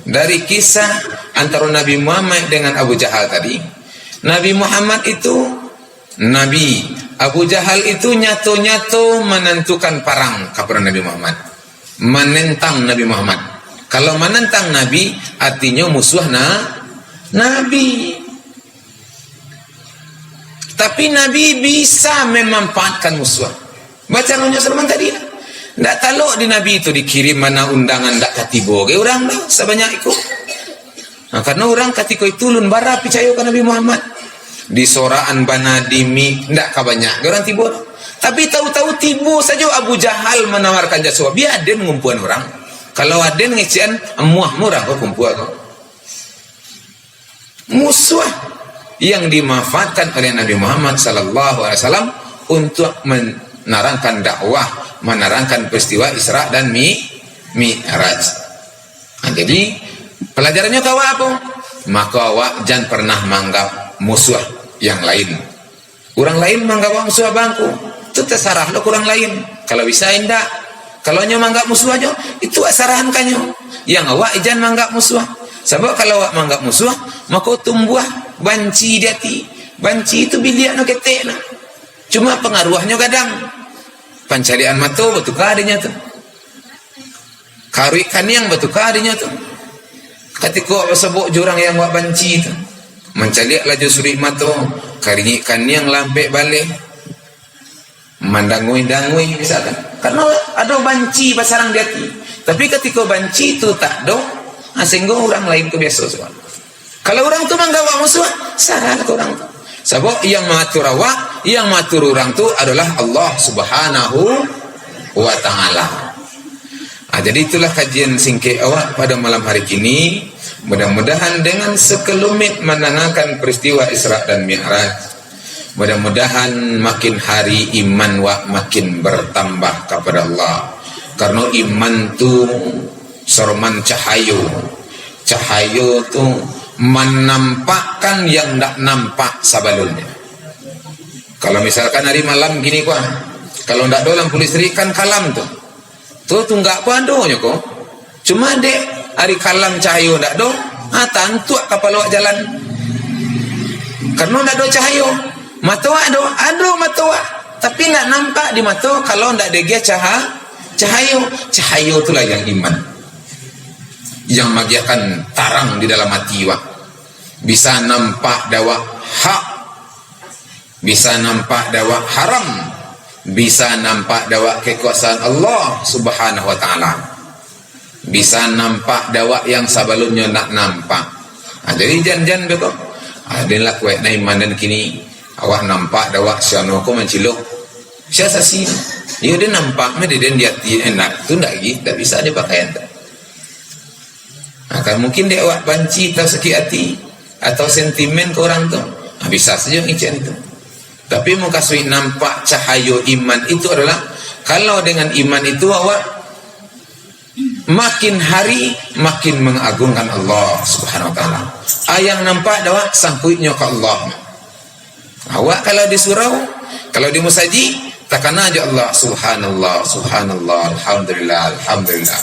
dari kisah antara Nabi Muhammad dengan Abu Jahal tadi. Nabi Muhammad itu Nabi, Abu Jahal itu nyato-nyato menentukan perang kepada Nabi Muhammad, menentang Nabi Muhammad. Kalau menentang Nabi artinya musuh Nabi. Tapi Nabi bisa memanfaatkan musuh. Baca Raja Salman tadi. Tak taluk di Nabi itu dikirim mana undangan tak katibo ke orang dah sebanyak itu. Karena orang ketika itu lun bara percaya ke Nabi Muhammad. Di soraan bana dimi ndak kabanyak orang tibo. Tapi tahu-tahu tibo saja Abu Jahal menawarkan jasa. Biar dia mengumpulan orang. Kalau ada ngecian muah murah kau kumpul kau. Musuh yang dimanfaatkan oleh Nabi Muhammad sallallahu alaihi wasallam untuk menerangkan dakwah, menerangkan peristiwa Isra dan Mi'raj. Jadi pelajarannya kau apa? Maka awak jangan pernah menganggap musuh yang lain. Orang lain menganggap musuh bangku. Itu terserah lo orang lain. Kalau bisa indah. Kalau nyo menganggap musuh aja, itu asarahan kanyo. Yang awak jangan menganggap musuh. Sebab kalau awak menganggap musuh, maka tumbuh banci di hati. Banci itu biliak no ketek no. Cuma pengaruhnya kadang. Pancarian mata betukar adanya tu. Karuikan yang betukar adanya tu. Ketika awak sebut jurang yang awak banci tu. Mencaliak laju suri mata. Karingikan yang lampek balik. Mandangui-dangui misalkan. Karena ada banci pasarang di hati. Tapi ketika banci itu tak ada, sehingga orang lain itu biasa semua. Kalau orang itu menggawak musuh, salah ke orang itu. Sebab yang mengatur awak, yang mengatur orang itu adalah Allah Subhanahu wa Ta'ala. Jadi itulah kajian singkat awak pada malam hari ini. Mudah-mudahan dengan sekelumit menangakan peristiwa Isra dan Mi'raj, mudah-mudahan makin hari iman wak makin bertambah kepada Allah. Karena iman tu sorman cahayu. Cahayu tu menampakkan yang tak nampak sebelumnya. Kalau misalkan hari malam gini kuah, kalau tak ada lampu listrik kan kalam tu. Tu tunggak kuah doanya kok. Cuma dek hari kalam cahayu tak ada, tantuk kapal awak jalan. Karena tak ada cahayu. Mata ada mata, tapi nak nampak di mata kalau ndak ada cahaya. Cahaya itulah yang iman, yang magiakan tarang di dalam hati wak. Bisa nampak dakwah hak, bisa nampak dakwah haram, bisa nampak dakwah kekuasaan Allah Subhanahu wa Ta'ala, bisa nampak dakwah yang sebelumnya nak nampak. Jadi jangan begitu. Adalah kuat iman dan kini. Awak nampak dakwah syano ko mencilok. Siapa sih? Dia nampak dia enak tu ndak lagi, tak bisa dia pakaian tak. Kan mungkin dia awak banci atau sakit hati atau sentimen ke orang tu. Bisa saja ngicen itu. Tapi muka sui nampak cahaya iman itu adalah kalau dengan iman itu awak makin hari makin mengagungkan Allah Subhanahu wa Ta'ala. Yang nampak dakwah sangkuitnya ke Allah. Awak kalau di surau, kalau di musaji, takkan aja Allah subhanallah, subhanallah, alhamdulillah, alhamdulillah,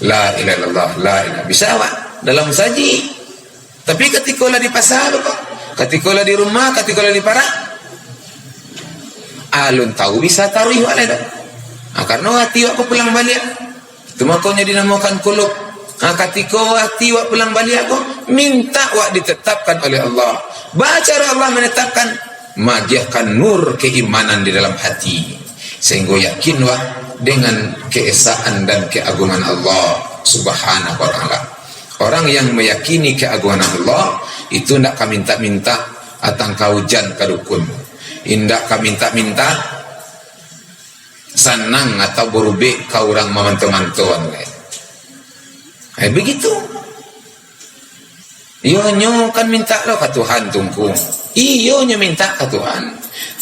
la ilaha illallah, la ilaha. Bisa awak dalam musaji. Tapi ketika lah di pasar, ketika lah di rumah, ketika lah di parak, alun tahu bisa taruh awak lah. Karena hati awak pulang balik. Itu makanya dinamakan kulub. Ketika hati awak pulang balik aku, minta awak ditetapkan oleh Allah. Baca Allah menetapkan. Magiakan nur keimanan di dalam hati sehingga yakinlah dengan keesaan dan keagungan Allah Subhanahu wa Ta'ala. Orang yang meyakini keagungan Allah itu ndak ka minta-minta atang kaujan ka dukun. Indak ka minta-minta sanang atau berubik ka orang mamanto-mantoan. Begitu. Iyo nyo kan minta lo ka Tuhan tungku. Iyo nyo minta ka Tuhan.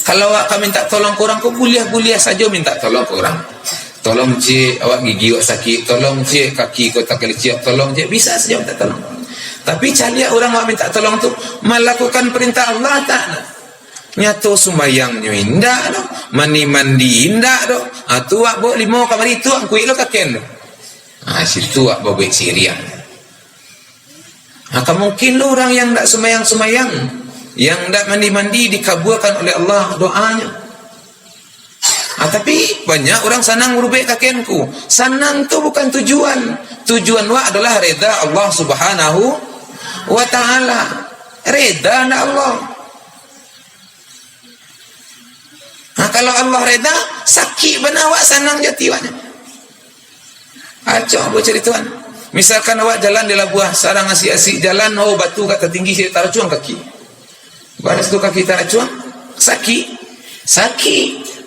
Kalau awak ka minta tolong kurang ko buliah-buliah saja minta tolong kurang. Tolong cik awak gigi awak sakit, tolong cik kaki kau tak kelicik, tolong cik, bisa saja minta tolong. Tapi calia orang awak minta tolong tu melakukan perintah Allah tak? Nyato sumbayang nyo indah do, mandi indah do. Tu awak bawa 5 kamari tu awak kuih lo kaken do. Situ awak bawa sirian. Mungkin lo orang yang tak sumayang-sumayang, yang tak mandi-mandi dikabulkan oleh Allah doanya. Tapi banyak orang sanang merubik kakenku. Sanang tu bukan tujuan. Tujuan adalah reda Allah Subhanahu wa ta'ala. Reda nak Allah. Kalau Allah reda, sakit benar awak sanang jatiwannya. Coba cerituan. Misalkan awak jalan di Labuah, sarang asik-asik jalan, batu kata tinggi, saya taruh cuang kaki. Baris tu kaki taruh cuang, sakit.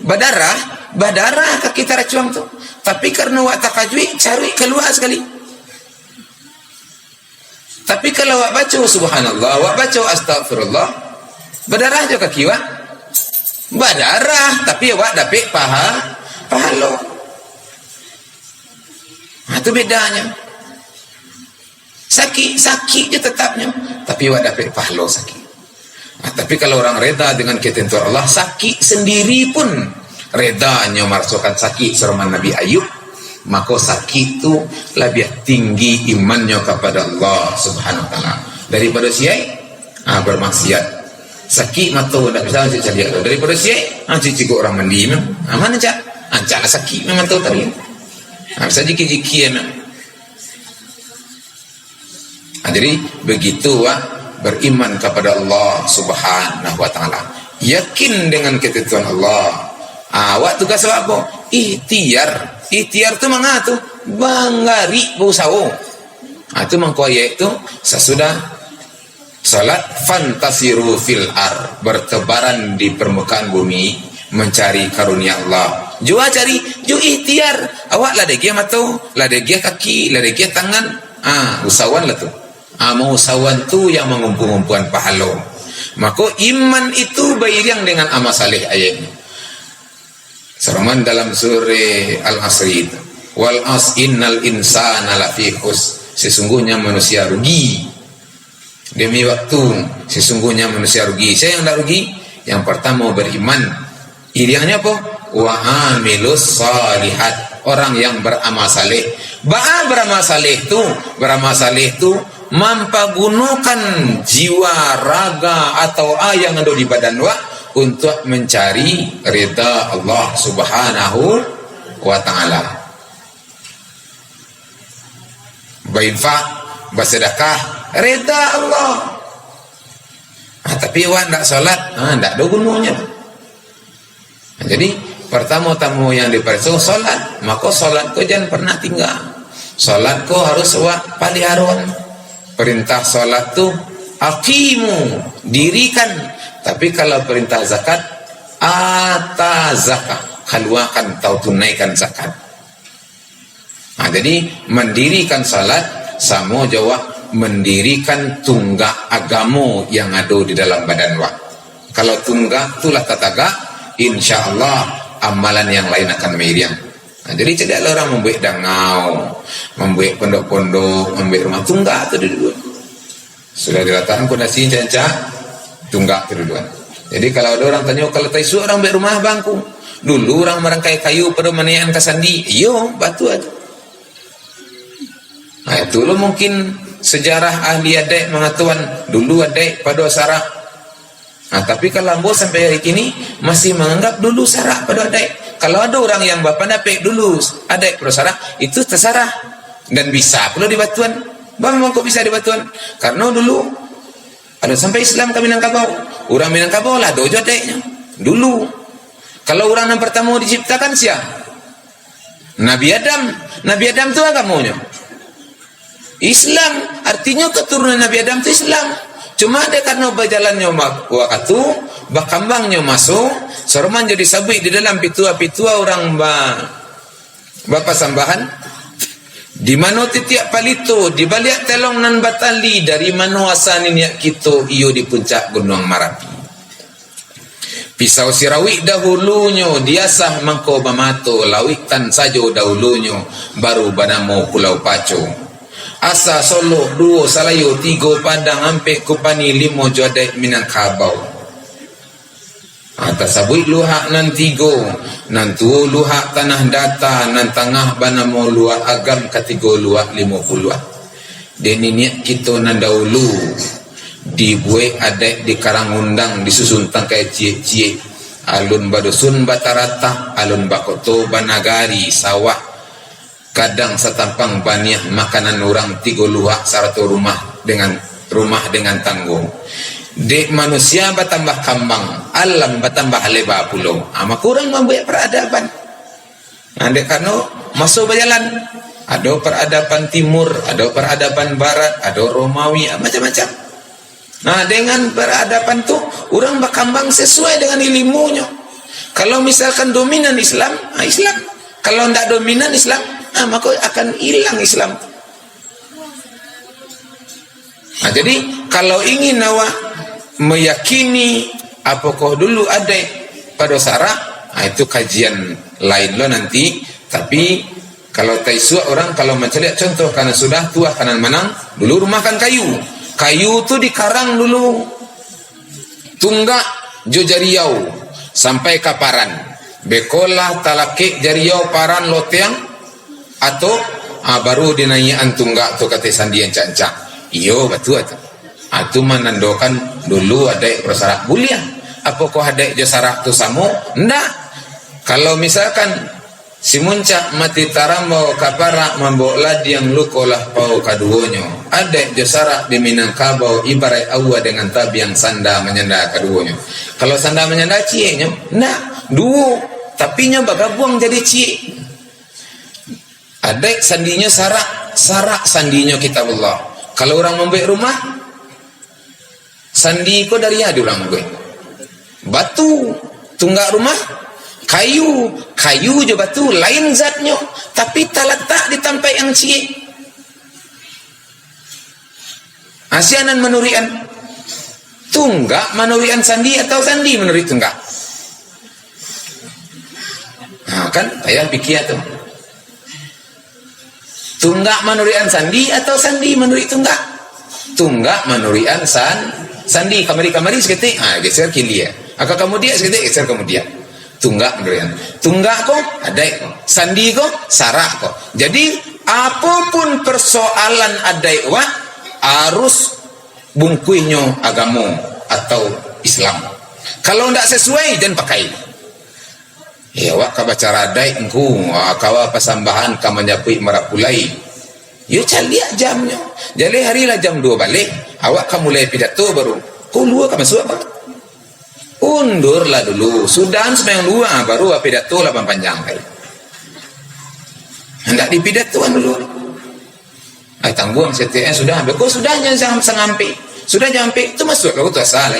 Badarah kaki taruh cuang tu. Tapi karena awak tak kajui, cari keluar sekali. Tapi kalau awak baca subhanallah, awak baca astagfirullah, badarah je kaki awak. Badarah, tapi awak dapat pahala. Itu bedanya. Sakit je tetapnya, tapi awak dapat pahala sakit. Tapi kalau orang reda dengan ketentuan Allah, sakit sendiri pun redanya merasakan sakit serman Nabi Ayub, maka sakit itu lebih tinggi imannya kepada Allah Subhanahu wa ta'ala daripada siai bermaksiat. Sakit mata tak bisa cari daripada siai cici orang mandi mana cak sakit memang tahu tadi bisa jiki-jiki memang. Jadi begitu beriman kepada Allah Subhanahu wa ta'ala, yakin dengan ketentuan Allah. Awak tugas apa? Ikhtiar tu mangatu bangari berusaha. Itu mengkoyak itu sesudah salat fantasiru fil ar, bertebaran di permukaan bumi mencari karunia Allah. Jua cari, ju ikhtiar. Awak ladegi mata, ladegi kaki, ladegi tangan. Usahawan lah tu. Mau usahawan tu yang mengumpul-ngumpulkan pahala. Maka iman itu beriring dengan amal saleh ayatnya. Seraman dalam surah Al-Asr, wal as innal insana lafi khus, sesungguhnya manusia rugi. Demi waktu, sesungguhnya manusia rugi. Saya yang tak rugi. Yang pertama beriman. Iriannya apa? Wa amilus salihat, orang yang beramal saleh. Beramal saleh tu mempergunakan jiwa, raga atau yang ada di badan wa untuk mencari ridha Allah Subhanahu wa ta'ala. Berinfak, bersedekah, ridha Allah. Tapi awak tak solat, tak ada gunanya. Jadi pertama-tama yang diperintah solat, maka solat kau jangan pernah tinggal. Solat kau harus awak peliharaan. Perintah solat tu aqimu, dirikan. Tapi kalau perintah zakat, ata zakat, keluarkan atau tunaikan zakat. Jadi mendirikan salat sama jawab mendirikan tunggak agama yang ada di dalam badan wa. Kalau tunggak itulah tataga, insya-Allah amalan yang lain akan meriang. Jadi tidaklah orang membuat dangau, membuat pondok-pondok, membuat rumah tunggak itu dulu. Sudah diletakkan pondasi caca tunggak itu duluan. Jadi kalau ada orang tanya, kalau taisu orang buat rumah bangku, dulu orang merangkai kayu pada manian kasandi, iyo batu aja. Itu lo mungkin sejarah ahli adek mengatakan dulu adek pada sarak. Tapi kalau ambo sampai hari ini masih menganggap dulu sarak pada adek. Kalau ada orang yang bapak dapet dulu adek pada sarak, itu terserah dan bisa perlu dibatuan. Bang kok bisa dibatuan? Karena dulu ada sampai Islam ke Minangkabau. Orang Minangkabau lah dojo adeknya. Dulu. Kalau orang yang pertama diciptakan siapa? Nabi Adam. Nabi Adam itu agamanya. Islam artinya keturunan Nabi Adam itu Islam. Cuma ada karena berjalannya waktu, berkembangnya masuk, sorman jadi sabik di dalam pitua-pitua orang bapa sambahan. Di mana tiap palito, di balik telong nan batali, dari mana asal niat kita iyo di puncak Gunung Marapi. Pisau sirawi dahulunya, diasah mangko bamato, lawitan sajo dahulunya, baru banamo Pulau Paco. Asa Solo, duo Salayo, tigo Padang, ampe Kupani, limo Jodek Minangkabau. Atas sabui luhak nan tigo, nan tuo luhak tanah data, nan tengah banamo luak agam katigo luak 50. Deni niat kita nan dahulu dibuat adek di Karangundang, disusun tangkai cie-cie, alun badusun batarata, alun bakoto banagari, sawah, kadang setampang banyak makanan orang tigo luak satu rumah dengan tanggung. Dek manusia bertambah kambang, alam bertambah lebar pulau. Ama kurang membuat peradaban. Dek karena masuk berjalan. Ada peradaban timur, ada peradaban barat, ada Romawi, macam-macam. Nah, dengan peradaban tu orang berkembang sesuai dengan ilmunya. Kalau misalkan dominan Islam, Islam. Kalau tidak dominan Islam, maka akan hilang Islam. Nah, jadi kalau ingin awak meyakini apakah dulu ada pada Sarah, itu kajian lain lo nanti. Tapi kalau taisua orang kalau mencari contoh karena sudah tua kanan menang, dulu rumah kan kayu tu dikarang dulu, tunggak jo jariau sampai kaparan, bekolah talake jariau paran loteang atau baru dinaian tunggak tu kata sandian cancak. Iyo betul tu. Itu menandakan dulu ada prasarat bulian. Apakah ada jasarak tu samu? Ndak. Kalau misalkan si muncak mati tarambo kapara membawa yang lukolah pau kaduonyo. Ada jasarak di Minangkabau ibarat awa dengan tabiang sanda menyanda kaduonyo. Kalau sanda menyanda cieknya, ndak. Duo, tapinya bagabung jadi ciek. Ada sandinya sarak sandinya kitabullah. Kalau orang membuat rumah, sandi ko dari ada orang gue. Batu, tunggak rumah, kayu je batu, lain zatnya, tapi tak letak di tempat yang ciek. Asianan menurian, tunggak menurian sandi atau sandi menuri tunggak. Nah kan, payah pikir tu. Tunggak menurian sandi atau sandi menuri tunggak? Tunggak menurian sandi kamari seketik, geser kilia. Akak kamu dia seketik, geser kamu dia. Tunggak menurian. Tunggak kok ada kok. Sandi kok sarak kok. Jadi apapun persoalan ada harus bungkuinya agama atau Islam. Kalau tidak sesuai jangan pakai. Ya wak kabaca radai engku kawa pasambahan ka menyapui merapulai. Yo caliak jamnya. Jadi harilah jam 2 balik, awak kamu mulai pidato baru. Kau luar ka masuk apa? Undurlah dulu. Sudah sembahyang luar baru pidato lah panjang kali. Hendak dipidatoan dulu. Tanggung CTN sudah ambil. Kau sudah jangan sampai. Sudah sampai itu masuk kau tu asal.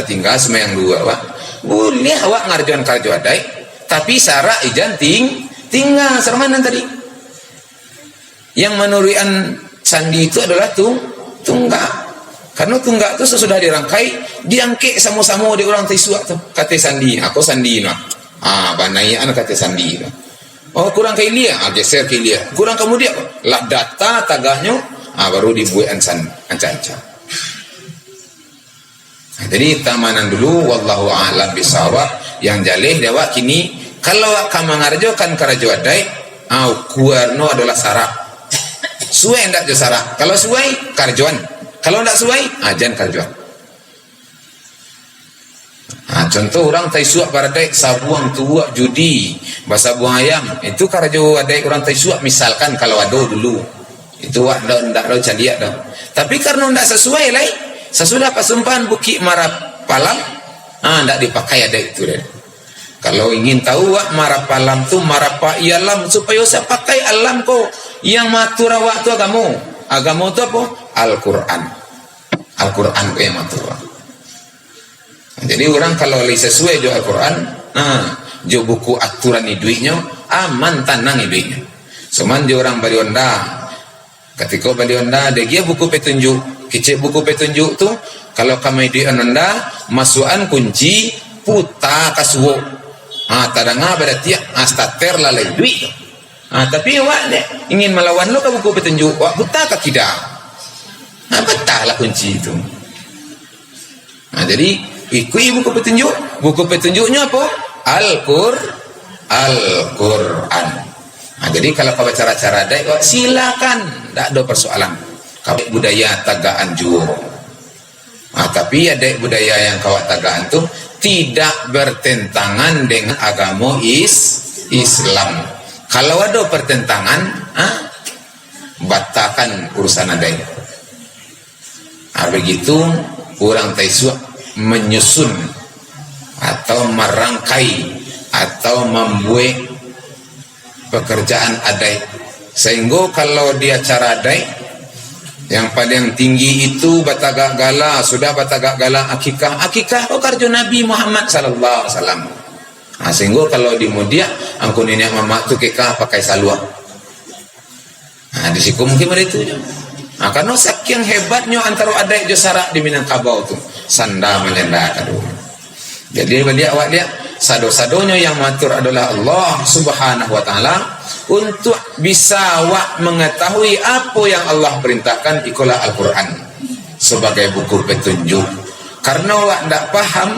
Tinggal sembahyang luar wak. Boleh awak ngarjuan karjo adai, tapi syarat ijan tinggal sermanan tadi. Yang menurian sandi itu adalah tunggak. Karena tunggak itu sesudah dirangkai, diangkek sama-sama di orang Taisua tu. Kata sandi, aku sandi nah. Banaian kata sandi. Oh kurang kailia, geser kailia. Kurang kemudian lah data tagahnya, baru dibuat ancan-ancan. Jadi tamanan dulu wallahu a'lam bisawab. Yang jalih dewa kini kalau kamu mengarjokan karajo adai kuarno adalah sarak suai ndak jo sarak. Kalau suai karjoan, kalau ndak suai jangan karjoan. Contoh orang Taisua baradai sabuang tua judi bahasa buang ayam itu karajo adai orang Taisua misalkan kalau ada dulu itu ndak do caliak dah. Tapi karena ndak sesuai lai sesudah pasumpahan Bukit Marapalam, tidak dipakai ada itu deh. Kalau ingin tahu Marapalam tu Marapa ialam supaya saya pakai alam ko yang matur awak tu agama tu apa? Al-Quran ku yang matur. Jadi orang kalau sesuai jo Al-Quran, jo buku aturan ni duitnya aman tanang duitnya. Cuman jo orang bari onda, ketika bari onda dia buku petunjuk, kecil buku petunjuk tu kalau kami duit onda masukan kunci puta kasuo. Tadanga berarti astater lalai duit. Tapi awak ingin melawan lo ke buku petunjuk, awak buta ke tidak? Betah lah kunci itu. Jadi ikui buku petunjuk. Buku petunjuknya apa? Al-Quran. Jadi kalau kau cara-cara daik, silakan, tak ada persoalan. Kau budaya tagaan juga. Tapi ada budaya yang kau tagaan tu tidak bertentangan dengan agama Islam. Kalau ada pertentangan, batalkan urusan ada. Begitu orang Taisua menyusun atau merangkai atau membuat pekerjaan adai, sehingga kalau dia cara adai yang paling tinggi itu batagak gala, sudah batagak gala akikah karjo Nabi Muhammad sallallahu alaihi wasallam. Sehingga kalau di mudia angkun ini mamak tu kekah pakai salwa. Di siku mungkin itu je. Karena saking hebatnya antara adai jo sarak di Minangkabau tu sanda melenda kadu. Jadi dia awak dia sado-sadonya yang matur adalah Allah Subhanahu wa taala. Untuk bisa awak mengetahui apa yang Allah perintahkan, ikulah Al-Quran sebagai buku petunjuk. Karena awak tidak paham,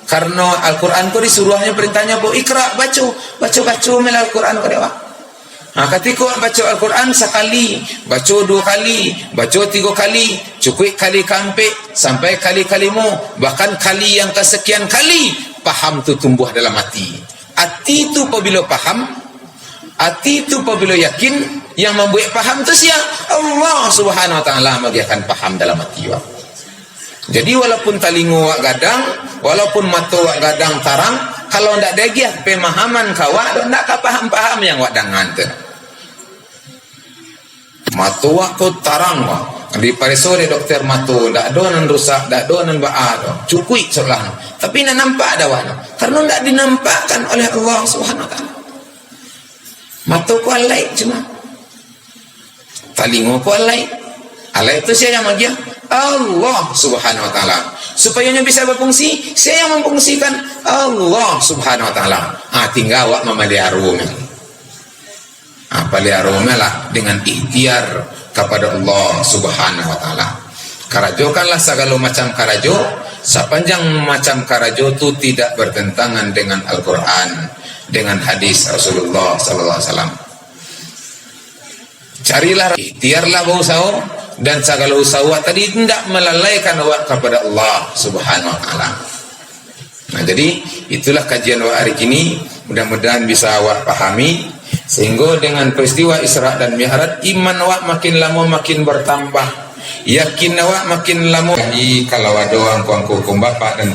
karena Al-Quran itu disuruhnya perintahnya apa? Ikra, baca mel Al-Quran ke awak. Ketika awak baca Al-Quran sekali, baca 2 kali, baca 3 kali, cukup kali kampe sampai kali-kalimu, bahkan kali yang kesekian kali, paham tu tumbuh dalam hati. Hati itu apabila paham, hati itu apabila yakin, yang membuat paham tu siapa? Allah Subhanahu wa taala bagi akan paham dalam hati awak. Jadi walaupun talingo awak gadang, walaupun mata awak gadang tarang, kalau ndak ada pemahaman kawak, ndak paham-paham yang awak dangan tu. Mata awak tu tarang awak. Di parisore dokter mata ndak ada nan rusak, ndak ada nan baat, cukup seolah. Tapi nak nampak ada awak. Karena ndak dinampakkan oleh Allah Subhanahu wa taala. Mata ku alai cuma, talingo ku alai. Alai itu siapa yang bagi? Allah Subhanahu wa taala. Supaya bisa berfungsi, siapa yang memfungsikan? Allah Subhanahu wa taala. Tinggal awak memelihara. Pelihara lah dengan ikhtiar kepada Allah Subhanahu wa taala. Karajokanlah segala macam karajo, sepanjang macam karajo itu tidak bertentangan dengan Al-Quran, dengan hadis Rasulullah sallallahu alaihi wasallam. Carilah, ikhtiarlah berusaha, dan segala usaha tadi tidak melalaikan awak kepada Allah Subhanahu wa taala. Jadi itulah kajian awak hari ini, mudah-mudahan bisa awak pahami, sehingga dengan peristiwa Isra dan Mi'raj iman awak makin lama makin bertambah, yakin awak makin lama. Jadi kalau ada angku-angku bapak dan